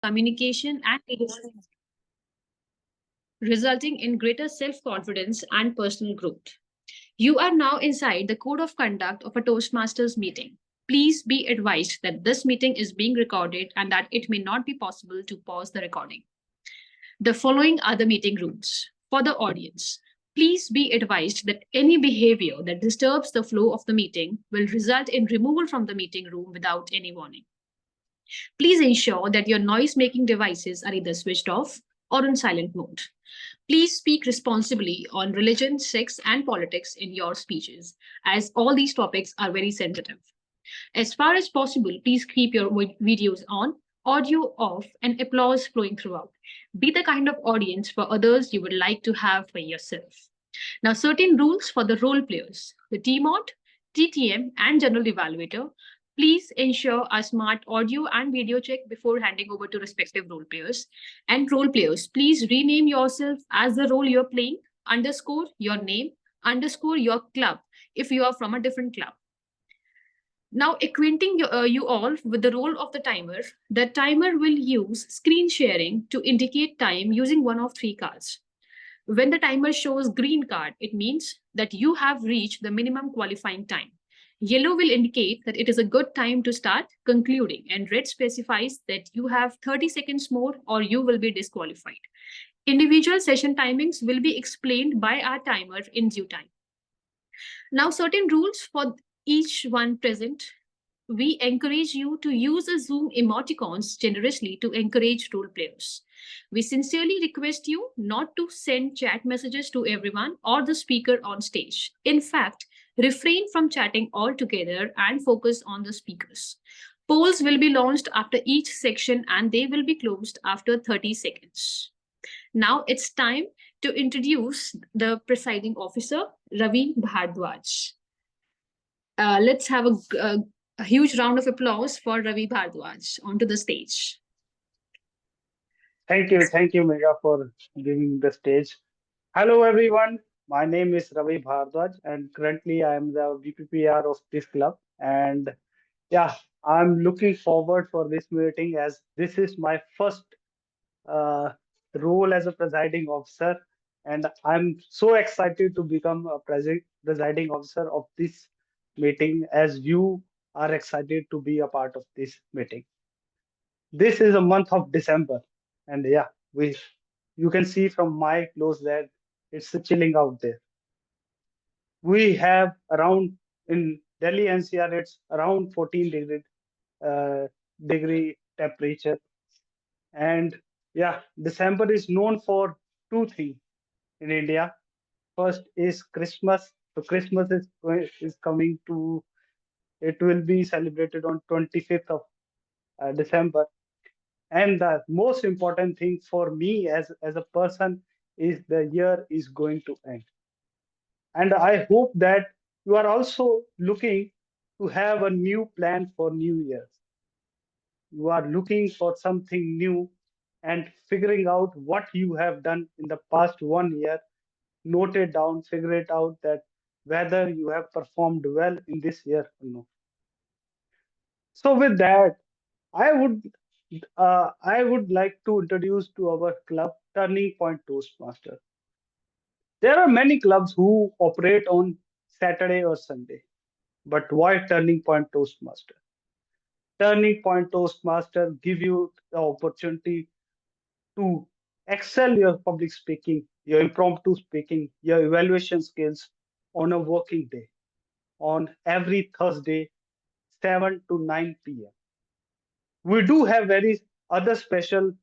communication, and leadership, resulting in greater self confidence and personal growth. You are now inside the code of conduct of a Toastmasters meeting. Please be advised that this meeting is being recorded and that it may not be possible to pause the recording. The following are the meeting rules. For the audience, please be advised that any behavior that disturbs the flow of the meeting will result in removal from the meeting room without any warning. Please ensure that your noise making devices are either switched off or on silent mode. Please speak responsibly on religion, sex, and politics in your speeches, as all these topics are very sensitive. As far as possible, please keep your videos on, audio off, and applause flowing throughout. Be the kind of audience for others you would like to have for yourself. Now, certain rules for the role players, the TMOD, TTM, and General Evaluator. Please ensure a smart audio and video check before handing over to respective role players. And role players, please rename yourself as the role you're playing, underscore your name, underscore your club if you are from a different club. Now, acquainting you all with the role of the timer will use screen sharing to indicate time using one of three cards. When the timer shows green card, it means that you have reached the minimum qualifying time. Yellow will indicate that it is a good time to start concluding, and red specifies that you have 30 seconds more or you will be disqualified. Individual session timings will be explained by our timer in due time. Now, certain rules for each one present. We encourage you to use the Zoom emoticons generously to encourage role players. We sincerely request you not to send chat messages to everyone or the speaker on stage. In fact, refrain from chatting altogether and focus on the speakers. Polls will be launched after each section and they will be closed after 30 seconds. Now it's time to introduce the presiding officer, Ravi Bhardwaj. Let's have a huge round of applause for Ravi Bhardwaj onto the stage. Thank you, Mega, for giving the stage. Hello, everyone. My name is Ravi Bhardwaj, and currently I am the VPPR of this club. And yeah, I'm looking forward for this meeting as this is my first uh, role as a presiding officer, and I'm so excited to become a presiding officer of this meeting as you are excited to be a part of this meeting. This is a month of December, and yeah, we you can see from my clothes that it's chilling out there. We have around in Delhi NCR, it's around 14 uh, degree temperature, and yeah, December is known for two things in India. First is Christmas. So Christmas is coming to. It will be celebrated on 25th of December. And the most important thing for me as a person is the year is going to end. And I hope that you are also looking to have a new plan for New Year's. You are looking for something new and figuring out what you have done in the past 1 year, note it down, figure it out that whether you have performed well in this year or no. So with that, I would I would like to introduce to our club Turning Point Toastmaster. There are many clubs who operate on Saturday or Sunday, but why Turning Point Toastmaster? Turning Point Toastmaster give you the opportunity to excel your public speaking, your impromptu speaking, your evaluation skills on a working day, on every Thursday, 7 to 9 p.m. We do have very other special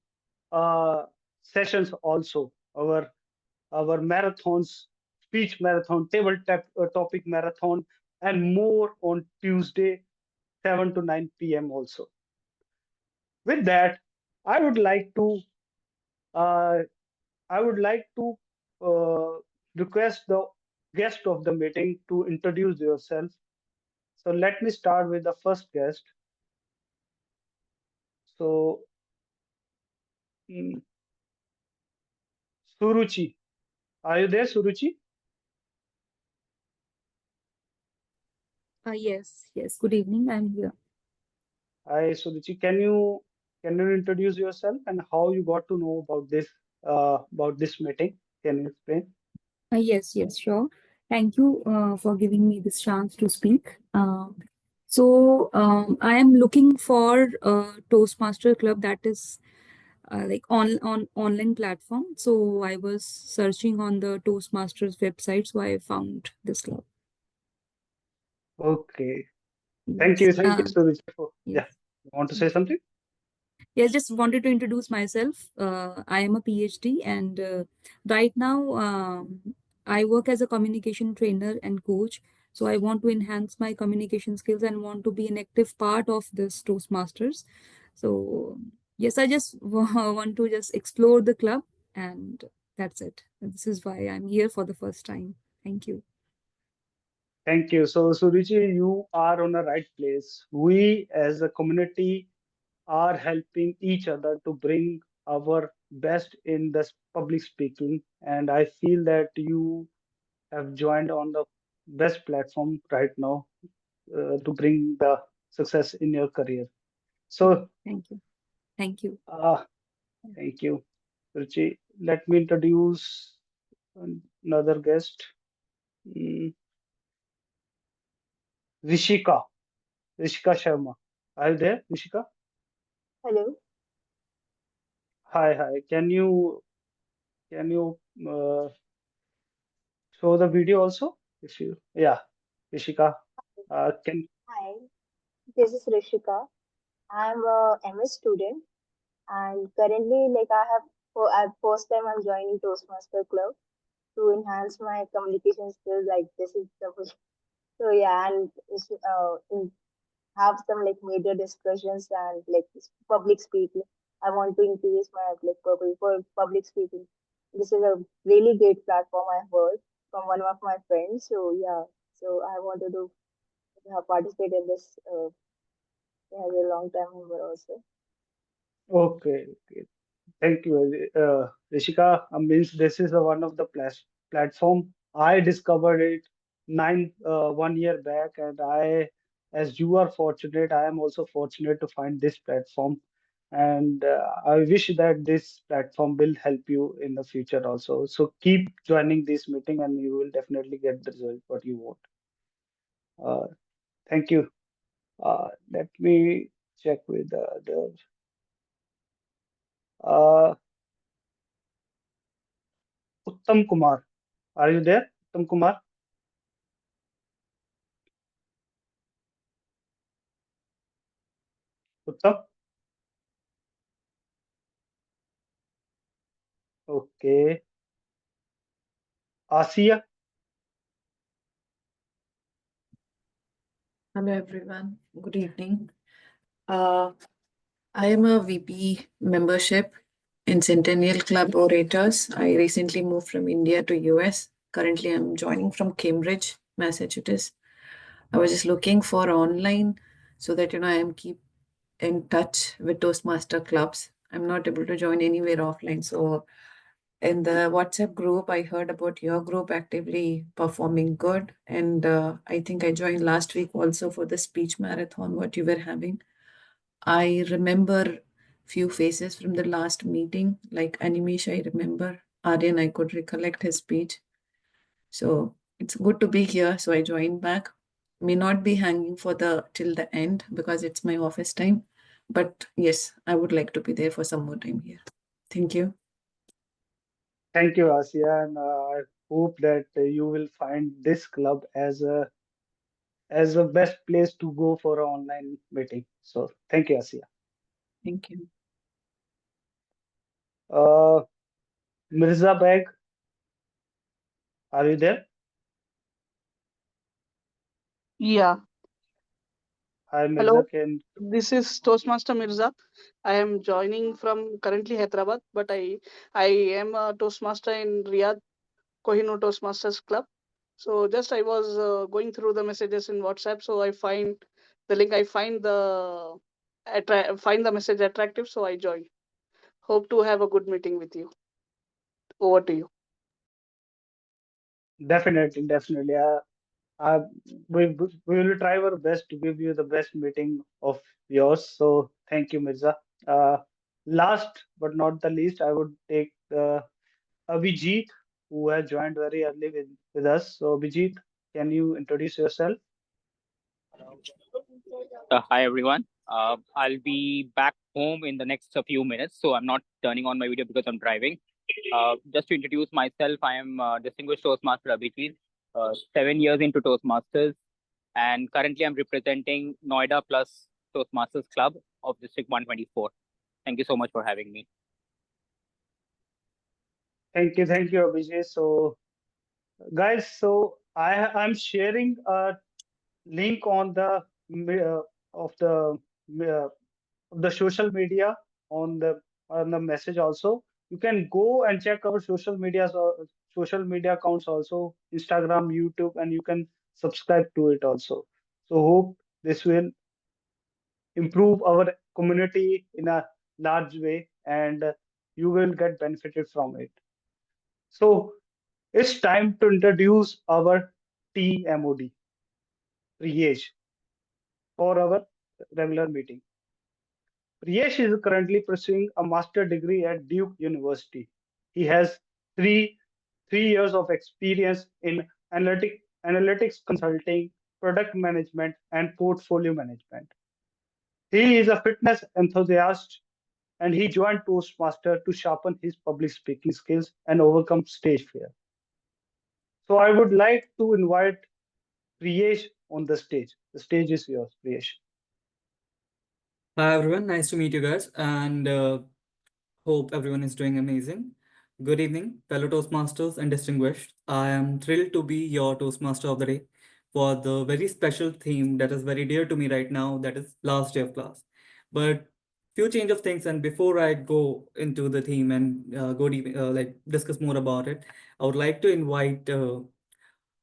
uh, sessions also. Our marathons, speech marathon, topic marathon, and more on Tuesday, 7 to 9 p.m. also. With that, I would like to uh, I would like to request the guest of the meeting to introduce yourself. So let me start with the first guest. So mm, Suruchi, are you there, Suruchi? Yes, yes. Good evening. I'm here. Hi, Suruchi. Can you can you introduce yourself and how you got to know about this meeting? Can you explain? Yes, sure. Thank you for giving me this chance to speak. So I am looking for a Toastmaster club that is like on online platform. So I was searching on the Toastmasters website, so I found this club. Okay. Yes. Thank you, Suraj. Yeah. Yes. You want to say something? Yes, just wanted to introduce myself. I am a PhD, and right now I work as a communication trainer and coach. So I want to enhance my communication skills and want to be an active part of this Toastmasters. So yes, I just want to just explore the club, and that's it. This is why I'm here for the first time. Thank you. Thank you. So, Suriji, you are on the right place. We as a community are helping each other to bring our best in this public speaking. And I feel that you have joined on the best platform right now to bring the success in your career. So, Thank you. Thank you. uh, thank you, Ruchi. Let me introduce another guest, mm, Rishika, Rishika Sharma. Are you there, Rishika? Hello. Hi, hi. Can you show the video also? If you, yeah, Rishika, can Hi, this is Rishika. I'm a MS student and currently at first time I'm joining Toastmaster Club to enhance my communication skills like this is the so yeah and have some like major discussions and like public speaking. I want to increase my like for public speaking. This is a really great platform I heard from one of my friends. So yeah, so I wanted to participate in this as a long time member also. okay, okay. Thank you, Rishika. Means this is one of the platform. I discovered it 1 year back, and as you are fortunate, I am also fortunate to find this platform. And I wish that this platform will help you in the future also. So keep joining this meeting, and you will definitely get the result what you want. Uh, thank you. Let me check with the uh, Uttam Kumar. Are you there, Uttam Kumar? Uttam? Okay. Asia? Hello everyone. Good evening. Uh, I am a VP membership in Centennial Club Orators. I recently moved from India to US. Currently, I'm joining from Cambridge, Massachusetts. I was just looking for online so that I am keep in touch with Toastmaster clubs. I'm not able to join anywhere offline. So in the WhatsApp group, I heard about your group actively performing good. And I think I joined last week also for the speech marathon, what you were having. I remember few faces from the last meeting, like Animesh, I remember. Aryan, I could recollect his speech. So it's good to be here. So I joined back. May not be hanging for the till the end because it's my office time. But yes, I would like to be there for some more time here. Thank you. Thank you, Asia, and I hope that you will find this club as a best place to go for an online meeting. So thank you, Asia. Thank you. Uh, Mirza Beg, are you there? Yeah, Hi, Mirza. hello. Can This is Toastmaster Mirza. I am joining from currently Hyderabad, but I am a Toastmaster in Riyadh, Kohinoor Toastmasters Club. So just I was going through the messages in WhatsApp, so I find the link. I find find the message attractive, so I join. Hope to have a good meeting with you. Over to you. definitely, definitely. Uh, we will try our best to give you the best meeting of yours. So thank you, Mirza. Uh, Last but not the least, I would take Abhijit, who has joined very early with us. So, Abhijit, can you introduce yourself? Hi everyone. I'll be back home in the next few minutes, so I'm not turning on my video because I'm driving. Just to introduce myself, I am Distinguished Toastmaster Abhijit, 7 years into Toastmasters, and currently I'm representing Noida Plus Toastmasters Club of District 124. Thank you so much for having me. Thank you, Abhijit. So, guys, so I'm sharing a link on of uh, the social media on the message also. You can go and check our social media accounts also, Instagram, YouTube, and you can subscribe to it also. So hope this will improve our community in a large way, and you will get benefited from it. So it's time to introduce our TMOD, Priyesh, for our regular meeting. Priyesh is currently pursuing a master degree at Duke University. He has three, 3 years of experience in analytics consulting, product management, and portfolio management. He is a fitness enthusiast and he joined Toastmaster to sharpen his public speaking skills and overcome stage fear. So I would like to invite Priyesh on the stage. The stage is yours, Priyesh. Hi everyone, nice to meet you guys, and hope everyone is doing amazing. Good evening, fellow Toastmasters and distinguished. I am thrilled to be your Toastmaster of the day for the very special theme that is very dear to me right now, that is last day of class. But few change of things, and before I go into the theme and go deep, like discuss more about it, I would like to invite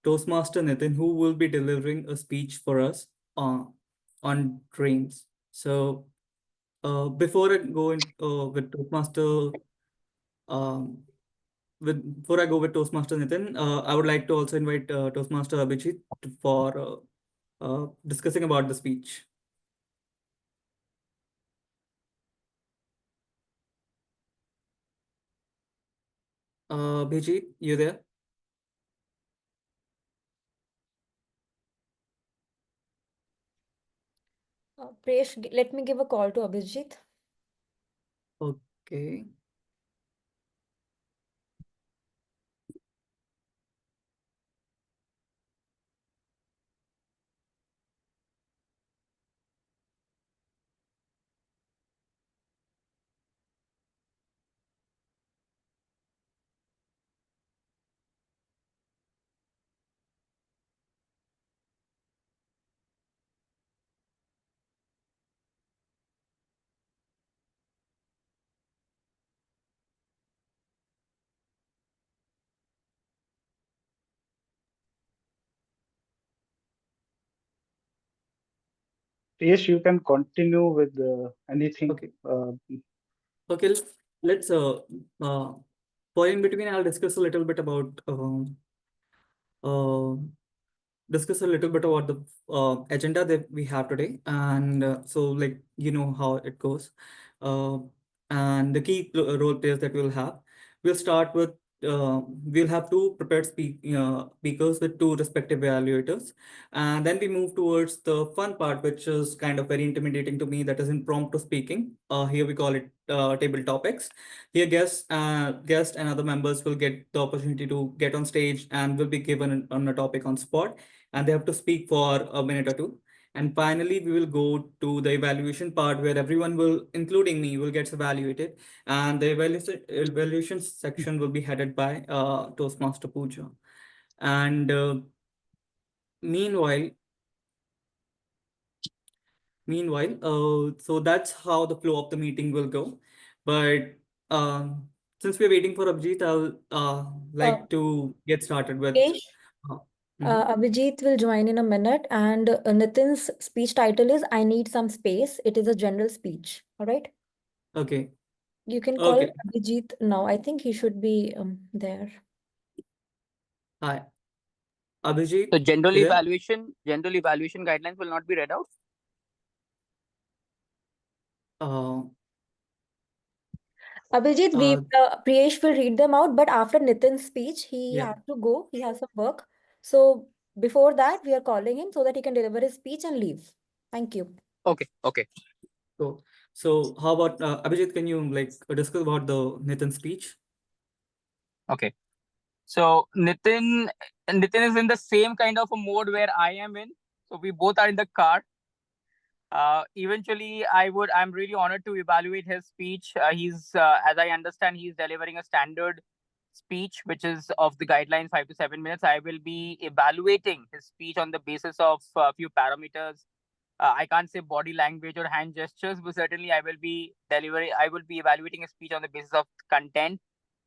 Toastmaster Nitin, who will be delivering a speech for us on dreams. So before I go in with Toastmaster, um, before I go with Toastmaster Nitin, I would like to also invite Toastmaster Abhijit for discussing about the speech. Abhijit, you there? Priyesh, let me give a call to Abhijit. Okay. Priyesh, you can continue with anything. Okay. Okay. Let's uh, for in between, I'll discuss a little bit about uh, discuss a little bit about the agenda that we have today, and so like you know how it goes, uh, and the key role players that we'll have. We'll start with we'll have two prepared speakers with two respective evaluators, and then we move towards the fun part, which is kind of very intimidating to me. That is impromptu speaking. Here we call it table topics. Here, guests and other members will get the opportunity to get on stage and will be given on a topic on spot, and they have to speak for a minute or two. And finally, we will go to the evaluation part where everyone will, including me, will get evaluated. And the evaluation section will be headed by Toastmaster Pooja. And meanwhile, so that's how the flow of the meeting will go. But since we're waiting for Abhijit, I'll like to get started with. Priyesh, Mhm. Abhijit will join in a minute, and Nitin's speech title is I Need Some Space. It is a general speech. All right. Okay. You can call Okay. Abhijit now. I think he should be there. Hi. Abhijit, So you there? general evaluation guidelines will not be read out. Uh, Abhijit, Priyesh will read them out, but after Nitin's speech, he Yeah. has to go. He has some work. So before that, we are calling him so that he can deliver his speech and leave. Thank you. Okay. Okay. So how about Abhijit? Can you like discuss about the Nitin speech? Okay. So Nitin is in the same kind of a mode where I am in. So we both are in the car. Eventually, I'm really honored to evaluate his speech. As I understand, he's delivering a standard speech, which is of the guidelines 5 to 7 minutes. I will be evaluating his speech on the basis of a few parameters. I can't say body language or hand gestures, but certainly I will be evaluating his speech on the basis of content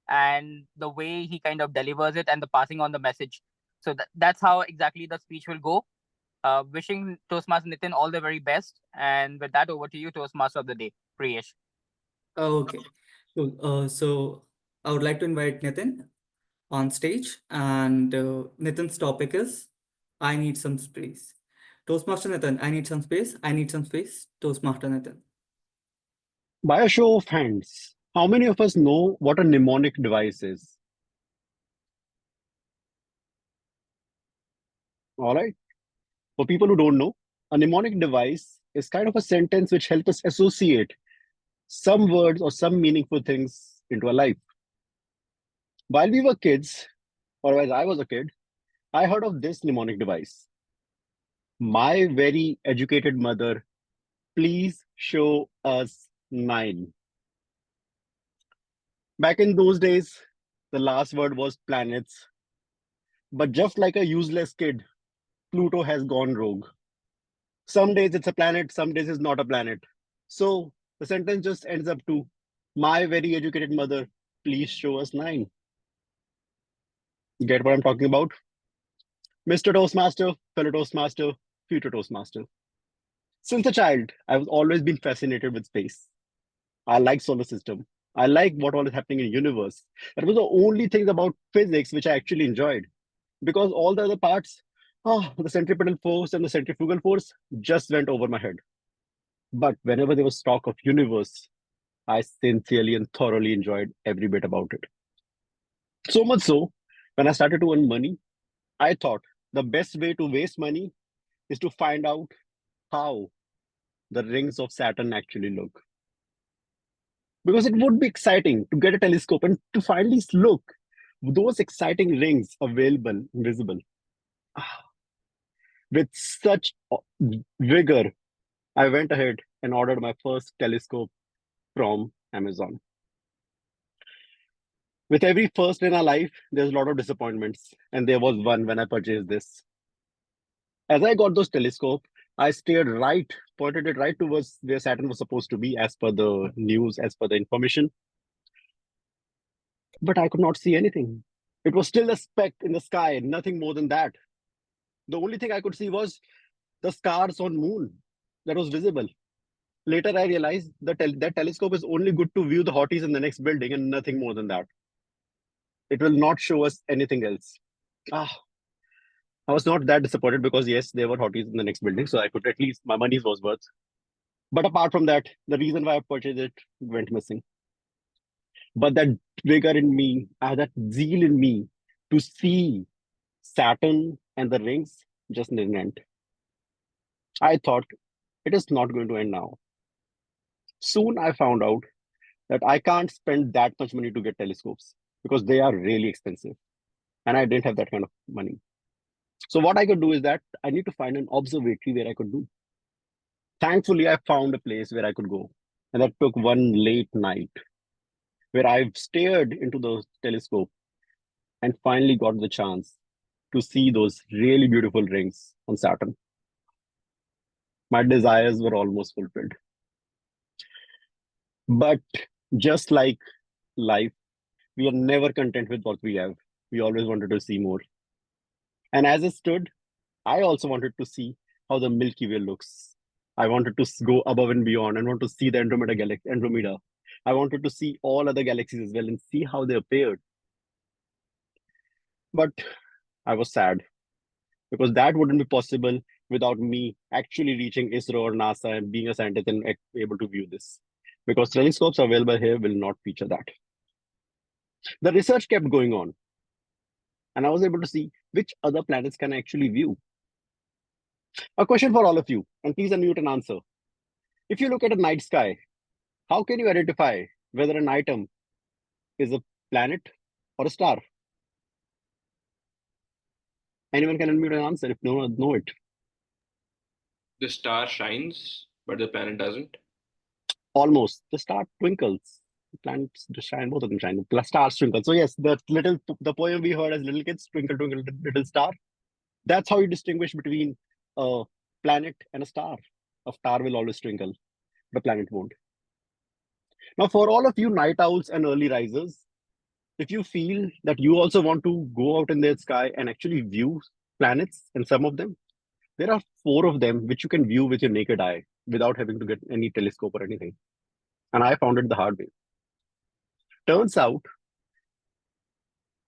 and the way he kind of delivers it and the passing on the message. So that's how exactly the speech will go. Wishing Toastmaster Nitin all the very best. And with that, over to you, Toastmaster of the day, Priyesh. Okay. Cool. So I would like to invite Nitin on stage, and Nitin's topic is I need some space. Toastmaster Nitin, I need some space. I need some space. Toastmaster Nitin. By a show of hands, how many of us know what a mnemonic device is? All right. For people who don't know, a mnemonic device is kind of a sentence which helps us associate some words or some meaningful things into our life. While we were kids, or as I was a kid, I heard of this mnemonic device. My very educated mother, please show us 9. Back in those days, the last word was planets. But just like a useless kid, Pluto has gone rogue. Some days it's a planet, some days it's not a planet. So the sentence just ends up to, my very educated mother, please show us 9. Get what I'm talking about? Mr. Toastmaster, fellow Toastmaster, future Toastmaster. Since a child, I've always been fascinated with space. I like solar system. I like what all is happening in the universe. That was the only thing about physics which I actually enjoyed. Because all the other parts, the centripetal force and the centrifugal force just went over my head. But whenever there was talk of universe, I sincerely and thoroughly enjoyed every bit about it. So much so, when I started to earn money, I thought the best way to waste money is to find out how the rings of Saturn actually look. Because it would be exciting to get a telescope and to finally look those exciting rings available, visible. With such vigor, I went ahead and ordered my first telescope from Amazon. With every first in our life, there's a lot of disappointments, and there was one when I purchased this. As I got those telescope, I pointed it right towards where Saturn was supposed to be, as per the news, as per the information. But I could not see anything. It was still a speck in the sky, nothing more than that. The only thing I could see was the scars on moon that was visible. Later, I realized that that telescope is only good to view the hotties in the next building and nothing more than that. It will not show us anything else. I was not that disappointed because yes, there were hotties in the next building, so I could at least my money's was worth. But apart from that, the reason why I purchased it went missing. But that vigor in me, that zeal in me to see Saturn and the rings just didn't end. I thought it is not going to end now. Soon I found out that I can't spend that much money to get telescopes because they are really expensive. And I didn't have that kind of money. So what I could do is that I need to find an observatory where I could do. Thankfully, I found a place where I could go. And that took one late night where I stared into the telescope and finally got the chance to see those really beautiful rings on Saturn. My desires were almost fulfilled. But just like life, we are never content with what we have. We always wanted to see more. And as it stood, I also wanted to see how the Milky Way looks. I wanted to go above and beyond and want to see the Andromeda galaxy. Andromeda. I wanted to see all other galaxies as well and see how they appeared. But I was sad because that wouldn't be possible without me actually reaching ISRO or NASA and being a scientist and able to view this. because telescopes available here will not feature that. The research kept going on, and I was able to see which other planets can I actually view. A question for all of you, and please unmute and answer. If you look at a night sky, how can you identify whether an item is a planet or a star? Anyone can unmute and answer if no one know it. The star shines, but the planet doesn't. Almost. The star twinkles. The planets shine, both of them shine. The stars twinkle. So yes, the poem we heard as little kids, Twinkle Twinkle Little Star. That's how you distinguish between a planet and a star. A star will always twinkle, the planet won't. Now, for all of you night owls and early risers, if you feel that you also want to go out in the sky and actually view planets and some of them, there are 4 of them which you can view with your naked eye without having to get any telescope or anything. And I found it the hard way. Turns out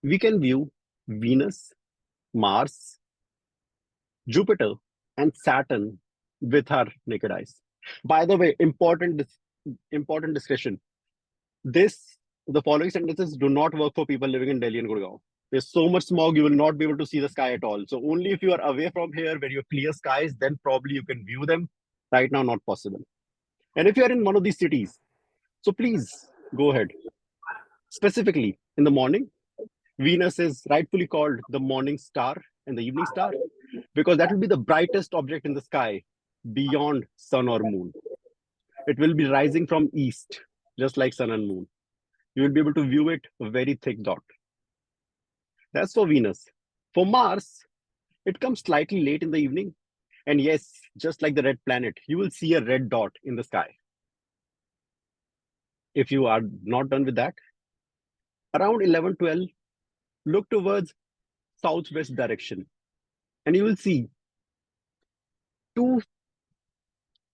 we can view Venus, Mars, Jupiter, and Saturn with our naked eyes. By the way, important discussion. The following sentences do not work for people living in Delhi and Gurgaon. There's so much smog, you will not be able to see the sky at all. So only if you are away from here where you have clear skies, then probably you can view them. Right now, not possible. And if you are in one of these cities, so please go ahead. Specifically, in the morning, Venus is rightfully called the morning star and the evening star because that will be the brightest object in the sky beyond sun or moon. It will be rising from east, just like sun and moon. You will be able to view it, a very thick dot. That's for Venus. For Mars, it comes slightly late in the evening. And yes, just like the red planet, you will see a red dot in the sky. If you are not done with that, around 11:12, look towards southwest direction. And you will see 2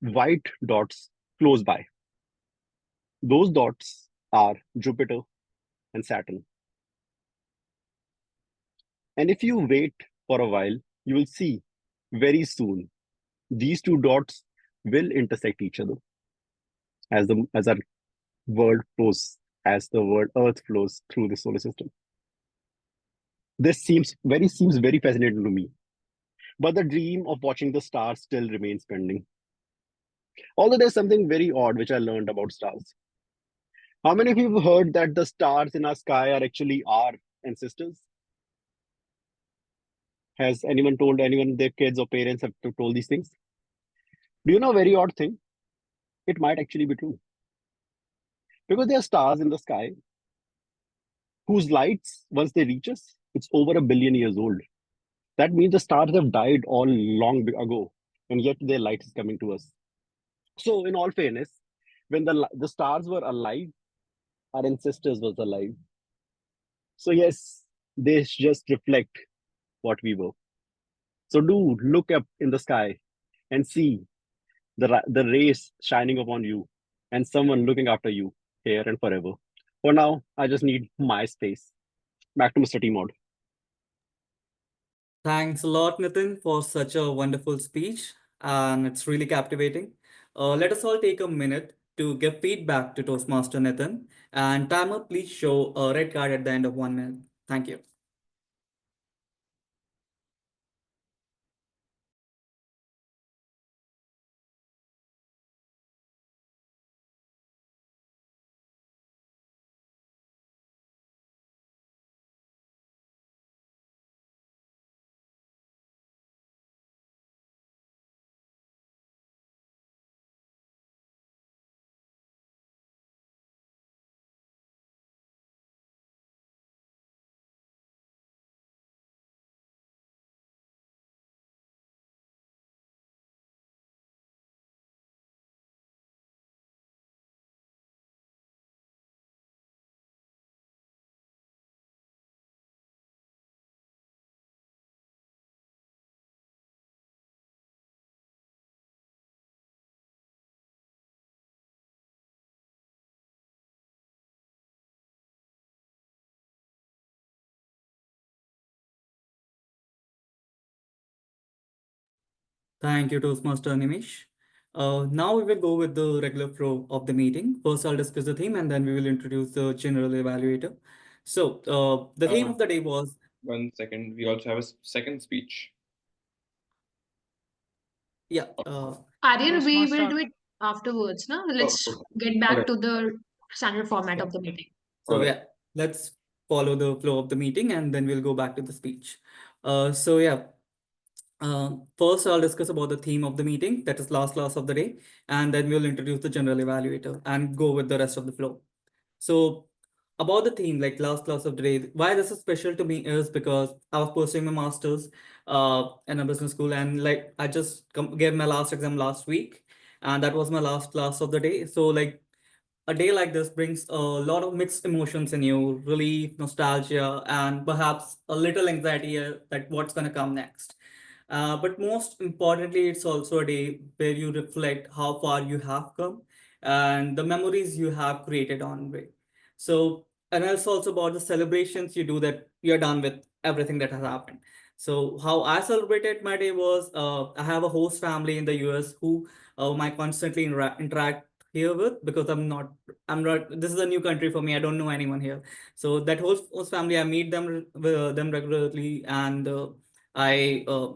white dots close by. Those dots are Jupiter and Saturn. And if you wait for a while, you will see very soon these 2 dots will intersect each other as our world flows, as the world Earth flows through the solar system. This seems very fascinating to me. But the dream of watching the stars still remains pending. Although there's something very odd which I learned about stars. How many of you have heard that the stars in our sky are actually our ancestors? Has anyone told anyone, their kids or parents have told these things? Do you know a very odd thing? It might actually be true. Because there are stars in the sky whose lights, once they reach us, it's over 1 billion years old. That means the stars have died all long ago, and yet their light is coming to us. So, in all fairness, when the stars were alive, our ancestors was alive. So yes, they just reflect what we were. So do look up in the sky and see the rays shining upon you and someone looking after you here and forever. For now, I just need my space. Back to Mr. T-Mod. Thanks a lot, Nitin, for such a wonderful speech, and it's really captivating. Let us all take a minute to give feedback to Toastmaster Nitin. And timer, please show a red card at the end of 1 minute. Thank you. Thank you, Toastmaster Nimish. Now we will go with the regular flow of the meeting. First, I'll discuss the theme and then we will introduce the general evaluator. So, the theme of the day was 1 second. We also have a second speech. yeah. Aryan, we will Toastmaster. do it afterwards. Now, let's okay. get back Okay. to the standard format Yeah. of the meeting. So Okay. yeah, let's follow the flow of the meeting and then we'll go back to the speech. So yeah, first I'll discuss about the theme of the meeting, that is last class of the day, and then we'll introduce the general evaluator and go with the rest of the flow. So about the theme, like last class of the day, why this is special to me is because I was pursuing my master's in a business school, and like I just gave my last exam last week, and that was my last class of the day. So like a day like this brings a lot of mixed emotions in you, relief, nostalgia, and perhaps a little anxiety that what's going to come next. But most importantly, it's also a day where you reflect how far you have come and the memories you have created on way. So, and it's also about the celebrations you do that you're done with everything that has happened. So, how I celebrated my day was I have a host family in the US who I constantly interact here with because I'm not, this is a new country for me. I don't know anyone here. So, that host family, I meet them regularly, and I, uh,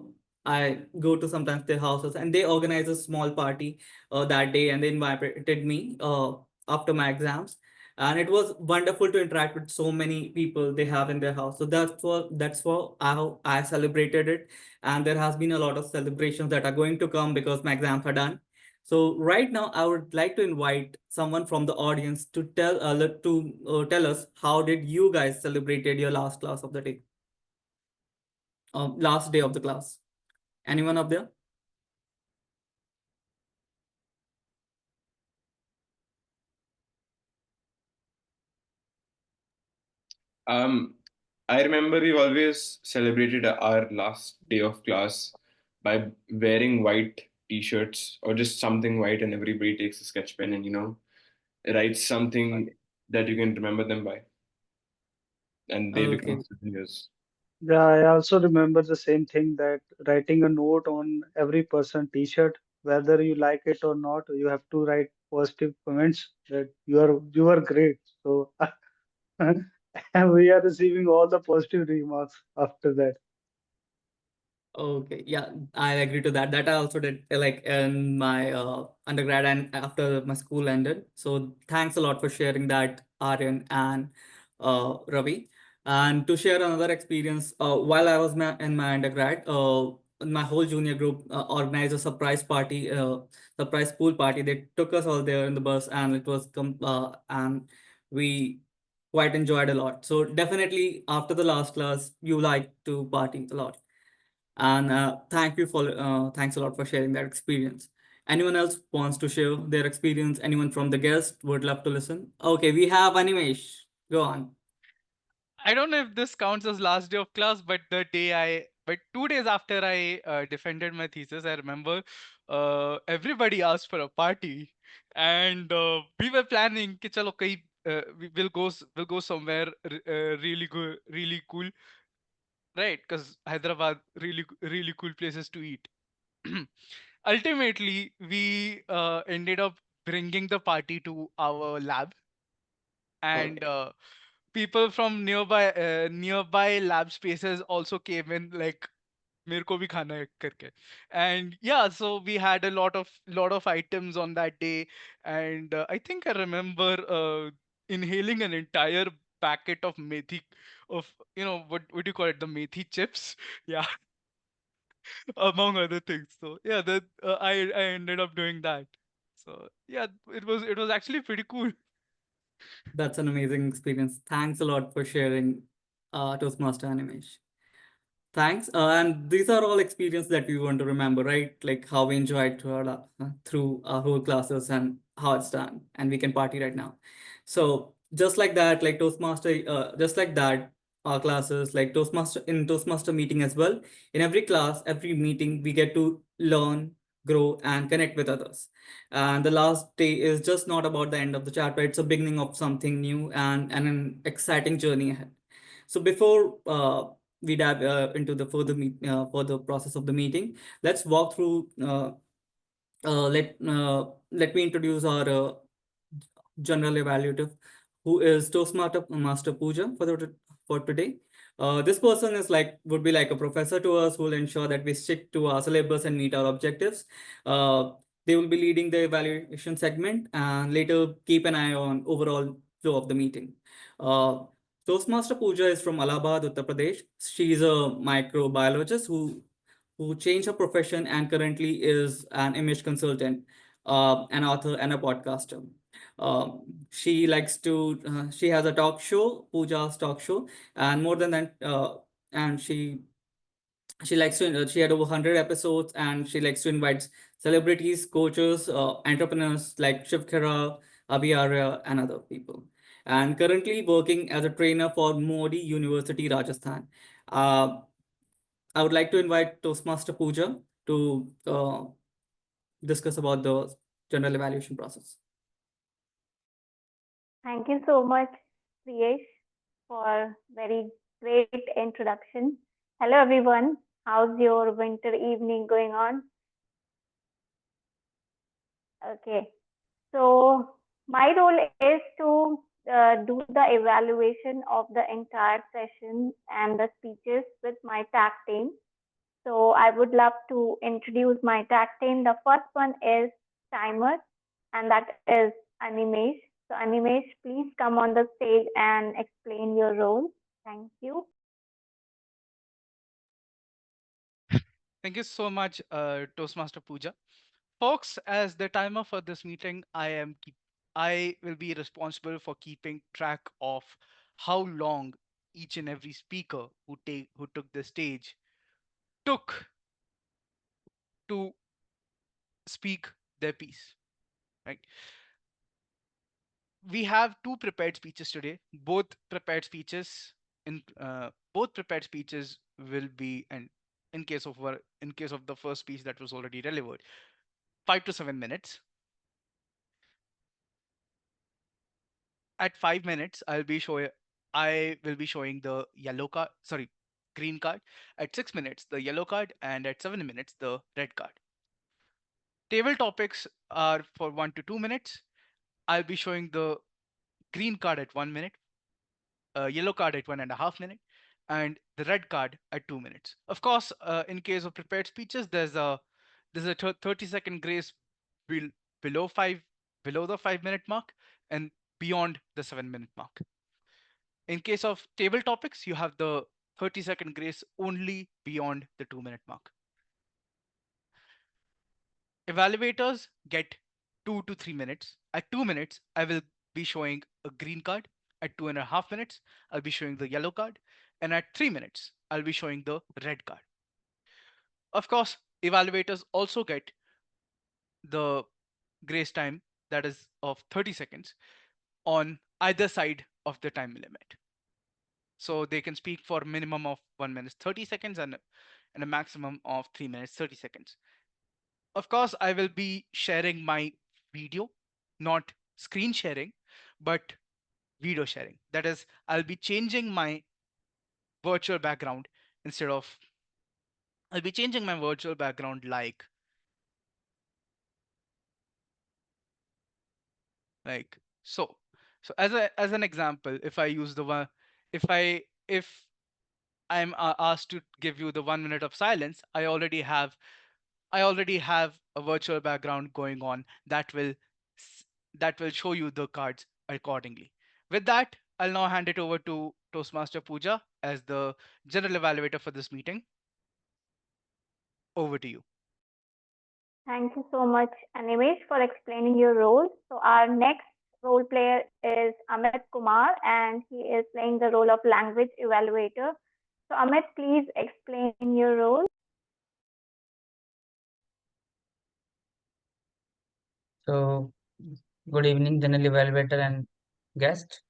I go to sometimes their houses and they organize a small party that day and they invited me after my exams. And it was wonderful to interact with so many people they have in their house. So that's what how I celebrated it. And there has been a lot of celebrations that are going to come because my exams are done. So right now, I would like to invite someone from the audience to tell us how did you guys celebrated your last class of the day, last day of the class. Anyone up there? I remember we always celebrated our last day of class by wearing white t-shirts or just something white, and everybody takes a sketch pen and writes something that you can remember them by, and they become Okay, souvenirs. Yeah, I also remember the same thing that writing a note on every person t-shirt, whether you like it or not, you have to write positive comments that you are great. So and we are receiving all the positive remarks after that. okay, yeah, I agree to that. That I also did like in my undergrad and after my school ended. So thanks a lot for sharing that, Aryan and Ravi. And to share another experience, while I was in my undergrad, my whole junior group organized a surprise pool party. They took us all there in the bus, and it was and we quite enjoyed a lot. So definitely after the last class, you like to party a lot. And thanks a lot for sharing that experience. Anyone else wants to share their experience? Anyone from the guest would love to listen? Okay, we have Animesh. Go on. I don't know if this counts as last day of class, but but 2 days after I defended my thesis, I remember everybody asked for a party, and we were planning कि चलो कहीं we'll go somewhere really cool, right? Because Hyderabad really cool places to eat. Ultimately, we ended up bringing the party to our lab, and Okay. people from nearby lab spaces also came in like मेरे को भी खाना है करके. And yeah, so we had a lot of items on that day, and I think I remember inhaling an entire packet of methi, of what do you call it, the methi chips. Yeah, among other things. So yeah, that I ended up doing that. So yeah, it was actually pretty cool. That's an amazing experience. Thanks a lot for sharing, Toastmaster Animesh. Thanks. And these are all experiences that we want to remember, right? Like how we enjoyed through our whole classes and how it's done, and we can party right now. So just like that, like just like that, our classes, like Toastmaster meeting as well. In every class, every meeting, we get to learn, grow, and connect with others. And the last day is just not about the end of the chapter; it's a beginning of something new and an exciting journey ahead. So before we dive into the further process of the meeting, let's walk through let me introduce our general evaluative, who is Toastmaster Master Pooja for today. This person is would be like a professor to us who will ensure that we stick to our syllabus and meet our objectives. They will be leading the evaluation segment and later keep an eye on overall flow of the meeting. Toastmaster Pooja is from Allahabad, Uttar Pradesh. She is a microbiologist who changed her profession and currently is an image consultant, an author, and a podcaster. She has a talk show, Pooja's talk show, and more than that, and she likes to, she had over 100 episodes, and she likes to invite celebrities, coaches, entrepreneurs like Shiv Khera, Abhi Arya, and other people. And currently working as a trainer for Modi University, Rajasthan. Uh, I would like to invite Toastmaster Pooja to discuss about the general evaluation process. Thank you so much, Priyesh, for very great introduction. Hello, everyone. How's your winter evening going on? Okay. So my role is to do the evaluation of the entire session and the speeches with my tag team. So I would love to introduce my tag team. The first one is Timer, and that is Animesh. So Animesh, please come on the stage and explain your role. Thank you. Thank you so much, Toastmaster Pooja. Folks, as the timer for this meeting, I will be responsible for keeping track of how long each and every speaker who took the stage took to speak their piece. Right? We have two prepared speeches today. Both prepared speeches will be, and in case of the first speech that was already delivered, 5 to 7 minutes. At 5 minutes, I will be showing the yellow card, sorry, green card. At 6 minutes, the yellow card, and at 7 minutes, the red card. Table topics are for 1 to 2 minutes. I'll be showing the green card at 1 minute, yellow card at 1.5 minutes, and the red card at 2 minutes. Of course, in case of prepared speeches, there's a 30-second grace be- below five below the 5 minute mark and beyond the 7 minute mark. In case of table topics, you have the 30-second grace only beyond the 2 minute mark. Evaluators get 2 to 3 minutes. At 2 minutes, I will be showing a green card. At 2.5 minutes, I'll be showing the yellow card. And at 3 minutes, I'll be showing the red card. Of course, evaluators also get the grace time that is of 30 seconds on either side of the time limit. So they can speak for a minimum of 1 minute 30 seconds and a maximum of 3 minutes 30 seconds. Of course, I will be sharing my video, not screen sharing, but video sharing. That is, I'll be changing my virtual background instead of, I'll be changing my virtual background like so. So as an example, if I use the one, if I'm asked to give you the 1 minute of silence, I already have a virtual background going on that will show you the cards accordingly. With that, I'll now hand it over to Toastmaster Pooja as the general evaluator for this meeting. Over to you. Thank you so much, Animesh, for explaining your role. So our next role player is Amit Kumar, and he is playing the role of language evaluator. So Amit, please explain your role. So, good evening, general evaluator and guest.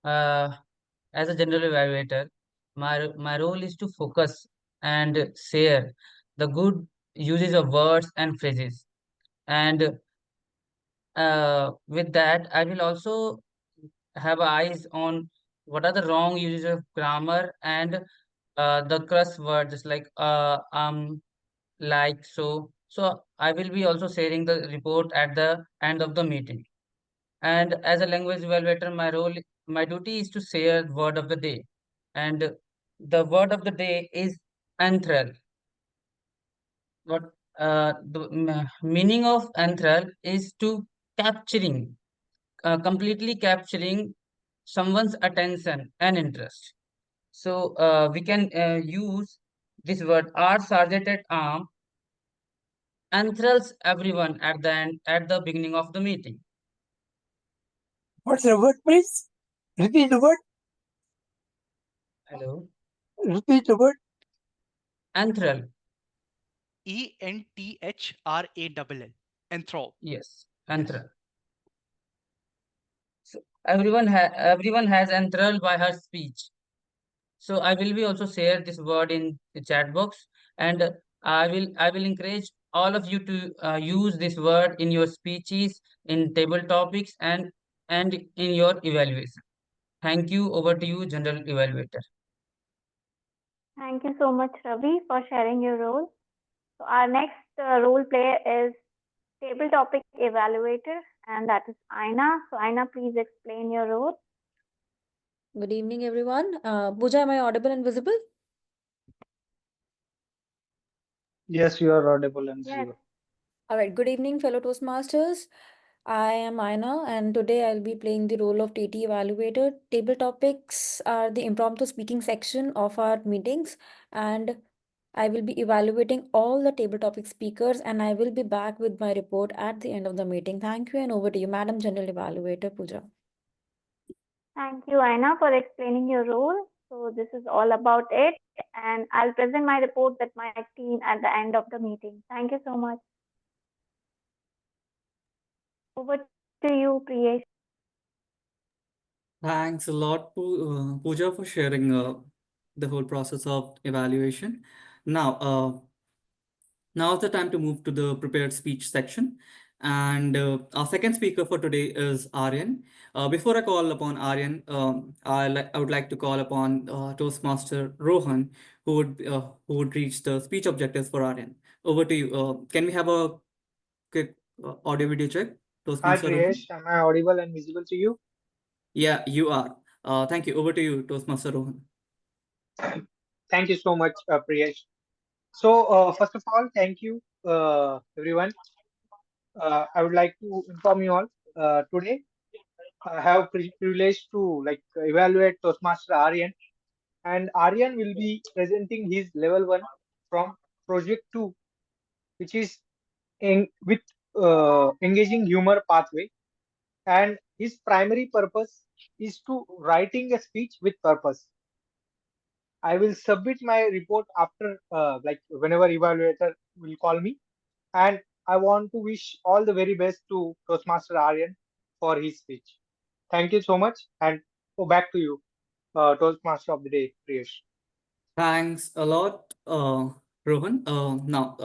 Uh, as a general evaluator, my role is to focus and share the good uses of words and phrases. And with that, I will also have eyes on what are the wrong uses of grammar and the curse words like like so. So I will be also sharing the report at the end of the meeting. And as a language evaluator, my duty is to share word of the day. And the word of the day is enthrall. What the meaning of enthrall is to capturing, completely capturing someone's attention and interest. So we can use this word. Our sergeant at arm enthralls everyone at the end, at the beginning of the meeting. What's the word, please? Repeat the word. Hello. Repeat the word. Enthrall. ENTHRALL. Enthrall. Yes, enthrall. So everyone has enthralled by her speech. So I will be also share this word in the chat box, and I will encourage all of you to use this word in your speeches, in table topics, and in your evaluation. Thank you. Over to you, General Evaluator. Thank you so much, Ravi, for sharing your role. So our next role player is table topic evaluator, and that is Aina. So Aina, please explain your role. Good evening, everyone. Pooja, am I audible and visible? Yes, you are audible and Yes. visible. All right. Good evening, fellow Toastmasters. I am Aina, and today I'll be playing the role of TT evaluator. Table topics are the impromptu speaking section of our meetings, and I will be evaluating all the table topic speakers, and I will be back with my report at the end of the meeting. Thank you, and over to you, Madam General Evaluator Pooja. Thank you, Aina, for explaining your role. So this is all about it, and I'll present my report with my team at the end of the meeting. Thank you so much. Over to you, Priyesh. Thanks a lot, Pooja, for sharing the whole process of evaluation. Now's the time to move to the prepared speech section. And our second speaker for today is Aryan. Before I call upon Aryan, I would like to call upon Toastmaster Rohan, who would reach the speech objectives for Aryan. Over to you. Can we have a quick audio video check, Hi, Toastmaster Rohan? Priyesh. Am I audible and visible to you? Yeah, you are. Thank you. Over to you, Toastmaster Rohan. Thank you so much, Priyesh. So, first of all, thank you, everyone. I would like to inform you all today. I have privilege to evaluate Toastmaster Aryan, and Aryan will be presenting his level 1 from project 2, which is with engaging humor pathway, and his primary purpose is to writing a speech with purpose. I will submit my report after whenever evaluator will call me, and I want to wish all the very best to Toastmaster Aryan for his speech. Thank you so much, and go back to you, Toastmaster of the day, Priyesh. Thanks a lot, Rohan. Now,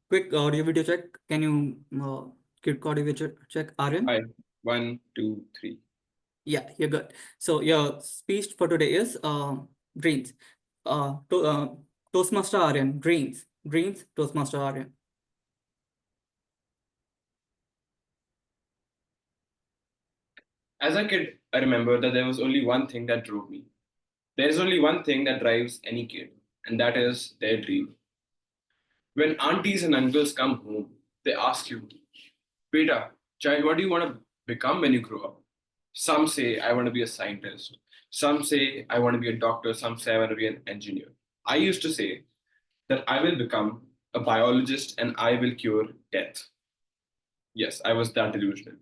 quick audio video check. Can you quick audio video check, Aryan? Hi. 1, 2, 3. Yeah, you're good. So your speech for today is dreams. Toastmaster Aryan, dreams, Toastmaster Aryan. As a kid, I remember that there was only one thing that drove me. There is only one thing that drives any kid, and that is their dream. When aunties and uncles come home, they ask you, Beta, child, what do you want to become when you grow up? Some say, I want to be a scientist. Some say, I want to be a doctor. Some say, I want to be an engineer. I used to say that I will become a biologist and I will cure death. Yes, I was that delusional.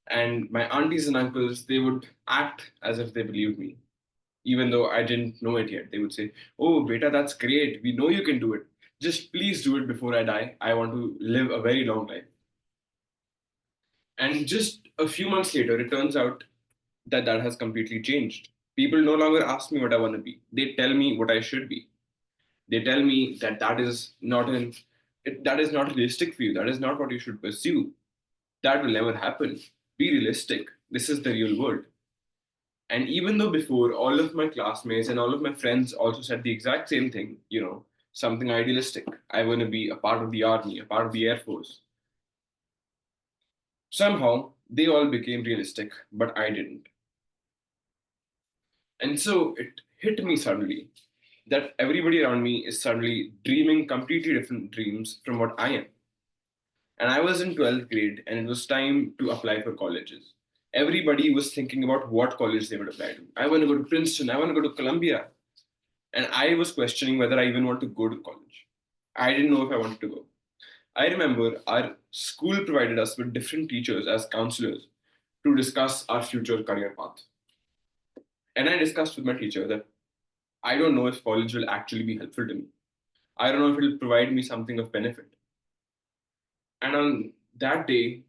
And my aunties and uncles, they would act as if they believed me, even though I didn't know it yet. They would say, Oh, beta, that's great. We know you can do it. Just please do it before I die. I want to live a very long life. And just a few months later, it turns out that that has completely changed. People no longer ask me what I want to be. They tell me what I should be. They tell me that that is not realistic for you. That is not what you should pursue. That will never happen. Be realistic. This is the real world. And even though before all of my classmates and all of my friends also said the exact same thing, something idealistic. I want to be a part of the army, a part of the Air Force. Somehow, they all became realistic, but I didn't. And so it hit me suddenly that everybody around me is suddenly dreaming completely different dreams from what I am. And I was in 12th grade and it was time to apply for colleges. Everybody was thinking about what college they would apply to. I want to go to Princeton, I want to go to Columbia. And I was questioning whether I even want to go to college. I didn't know if I wanted to go. I remember our school provided us with different teachers as counselors to discuss our future career path. And I discussed with my teacher that I don't know if college will actually be helpful to me. I don't know if it will provide me something of benefit. And on that day,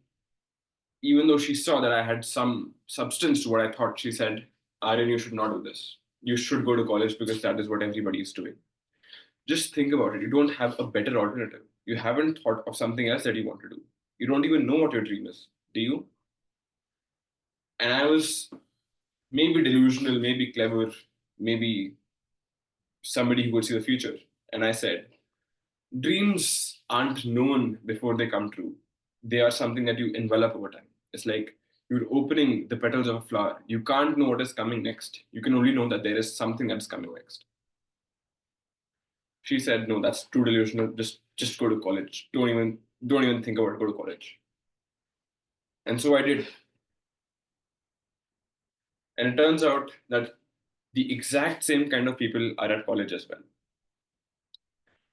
even though she saw that I had some substance to what I thought, she said, Aryan, you should not do this. You should go to college because that is what everybody is doing. Just think about it. You don't have a better alternative. You haven't thought of something else that you want to do. You don't even know what your dream is, do you? And I was maybe delusional, maybe clever, maybe somebody who could see the future. And I said, dreams aren't known before they come true. They are something that you envelop over time. It's like you're opening the petals of a flower. You can't know what is coming next. You can only know that there is something that's coming next. She said, no, that's too delusional. Just go to college. Don't even think about it. Go to college. And so I did. And it turns out that the exact same kind of people are at college as well.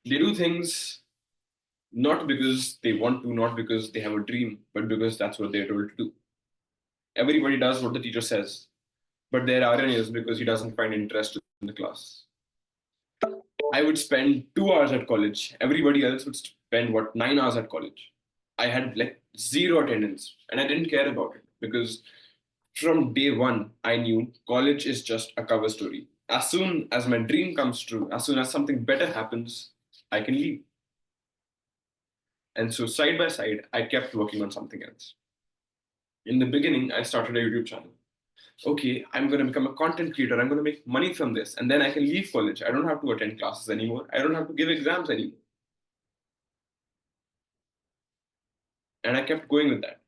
They do things not because they want to, not because they have a dream, but because that's what they're told to do. Everybody does what the teacher says, but their irony is because he doesn't find interest in the class. I would spend 2 hours at college. Everybody else would spend 9 hours at college. I had like zero attendance, and I didn't care about it because from day one, I knew college is just a cover story. As soon as my dream comes true, as soon as something better happens, I can leave. And so, side by side, I kept working on something else. In the beginning, I started a YouTube channel. Okay, I'm going to become a content creator. I'm going to make money from this. And then I can leave college. I don't have to attend classes anymore. I don't have to give exams anymore. And I kept going with that.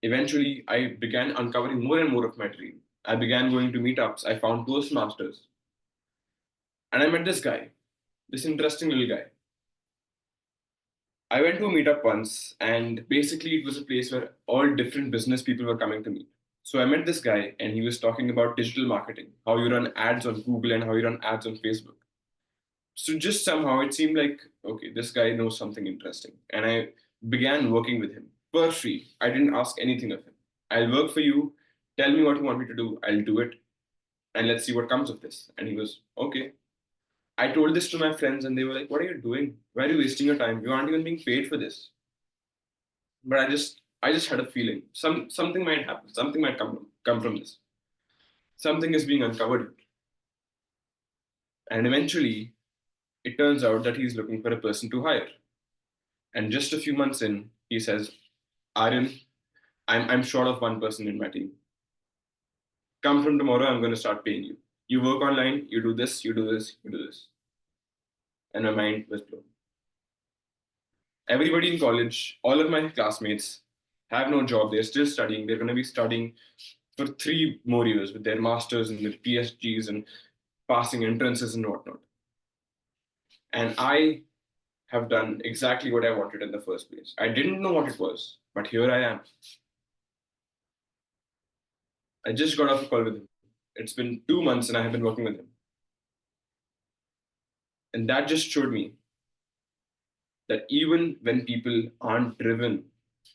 Eventually, I began uncovering more and more of my dream. I began going to meetups. I found Toastmasters. And I met this guy, this interesting little guy. I went to a meetup once, and basically, it was a place where all different business people were coming to meet. So I met this guy, and he was talking about digital marketing, how you run ads on Google and how you run ads on Facebook. So just somehow it seemed like, okay, this guy knows something interesting. And I began working with him for free. I didn't ask anything of him. I'll work for you. Tell me what you want me to do. I'll do it. And let's see what comes of this. And he was, okay. I told this to my friends and they were like, what are you doing? Why are you wasting your time? You aren't even being paid for this. But I just had a feeling. Something might happen. Something might come from this. Something is being uncovered. And eventually, it turns out that he's looking for a person to hire. And just a few months in, he says, Aryan, I'm short of one person in my team. Come from tomorrow, I'm going to start paying you. You work online, you do this, you do this, you do this. And my mind was blown. Everybody in college, all of my classmates have no job. They're still studying. They're going to be studying for 3 more years with their masters and their PhDs and passing entrances and whatnot. And I have done exactly what I wanted in the first place. I didn't know what it was, but here I am. I just got off a call with him. It's been 2 months and I have been working with him. And that just showed me that even when people aren't driven,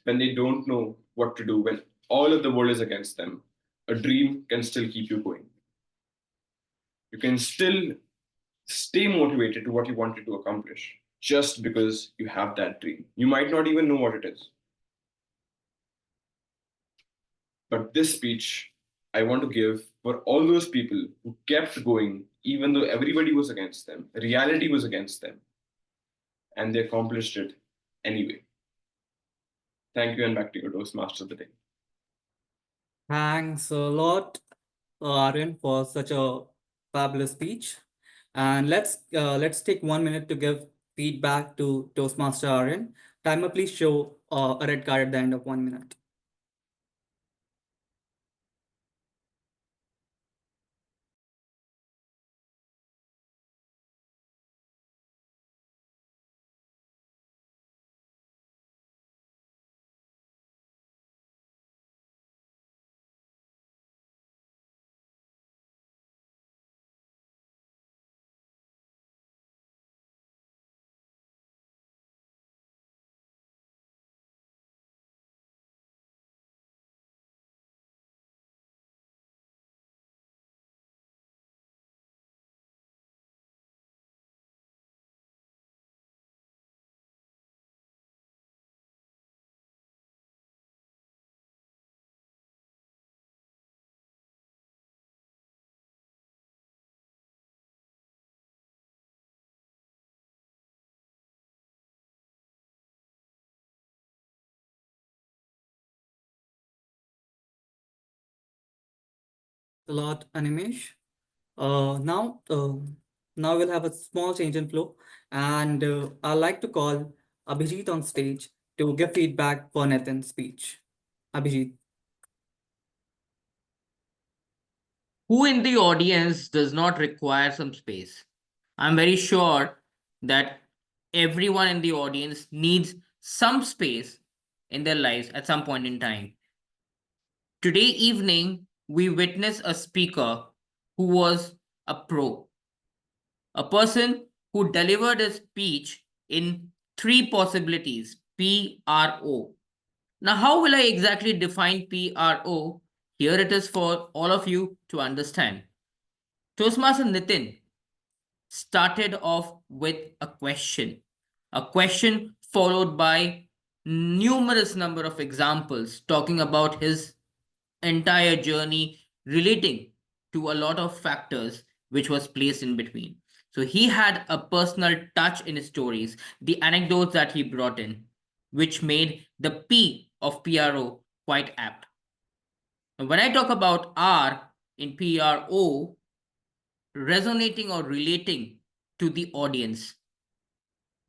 when they don't know what to do, when all of the world is against them, a dream can still keep you going. You can still stay motivated to what you wanted to accomplish just because you have that dream. You might not even know what it is. But this speech I want to give for all those people who kept going, even though everybody was against them, reality was against them, and they accomplished it anyway. Thank you, and back to your Toastmaster of the day. Thanks a lot, Aryan, for such a fabulous speech. And let's take 1 minute to give feedback to Toastmaster Aryan. Timer, please show a red card at the end of 1 minute. A lot, Animesh. Now we'll have a small change in flow, and I'd like to call Abhijit on stage to give feedback for Nitin's speech. Abhijit. Who in the audience does not require some space? I'm very sure that everyone in the audience needs some space in their lives at some point in time. Today evening, we witnessed a speaker who was a pro, a person who delivered a speech in three possibilities, PRO. Now, how will I exactly define PRO? Here it is for all of you to understand. Toastmaster Nitin started off with a question followed by numerous number of examples talking about his entire journey relating to a lot of factors which was placed in between. So he had a personal touch in his stories, the anecdotes that he brought in, which made the P of PRO quite apt. And when I talk about R in PRO, resonating or relating to the audience,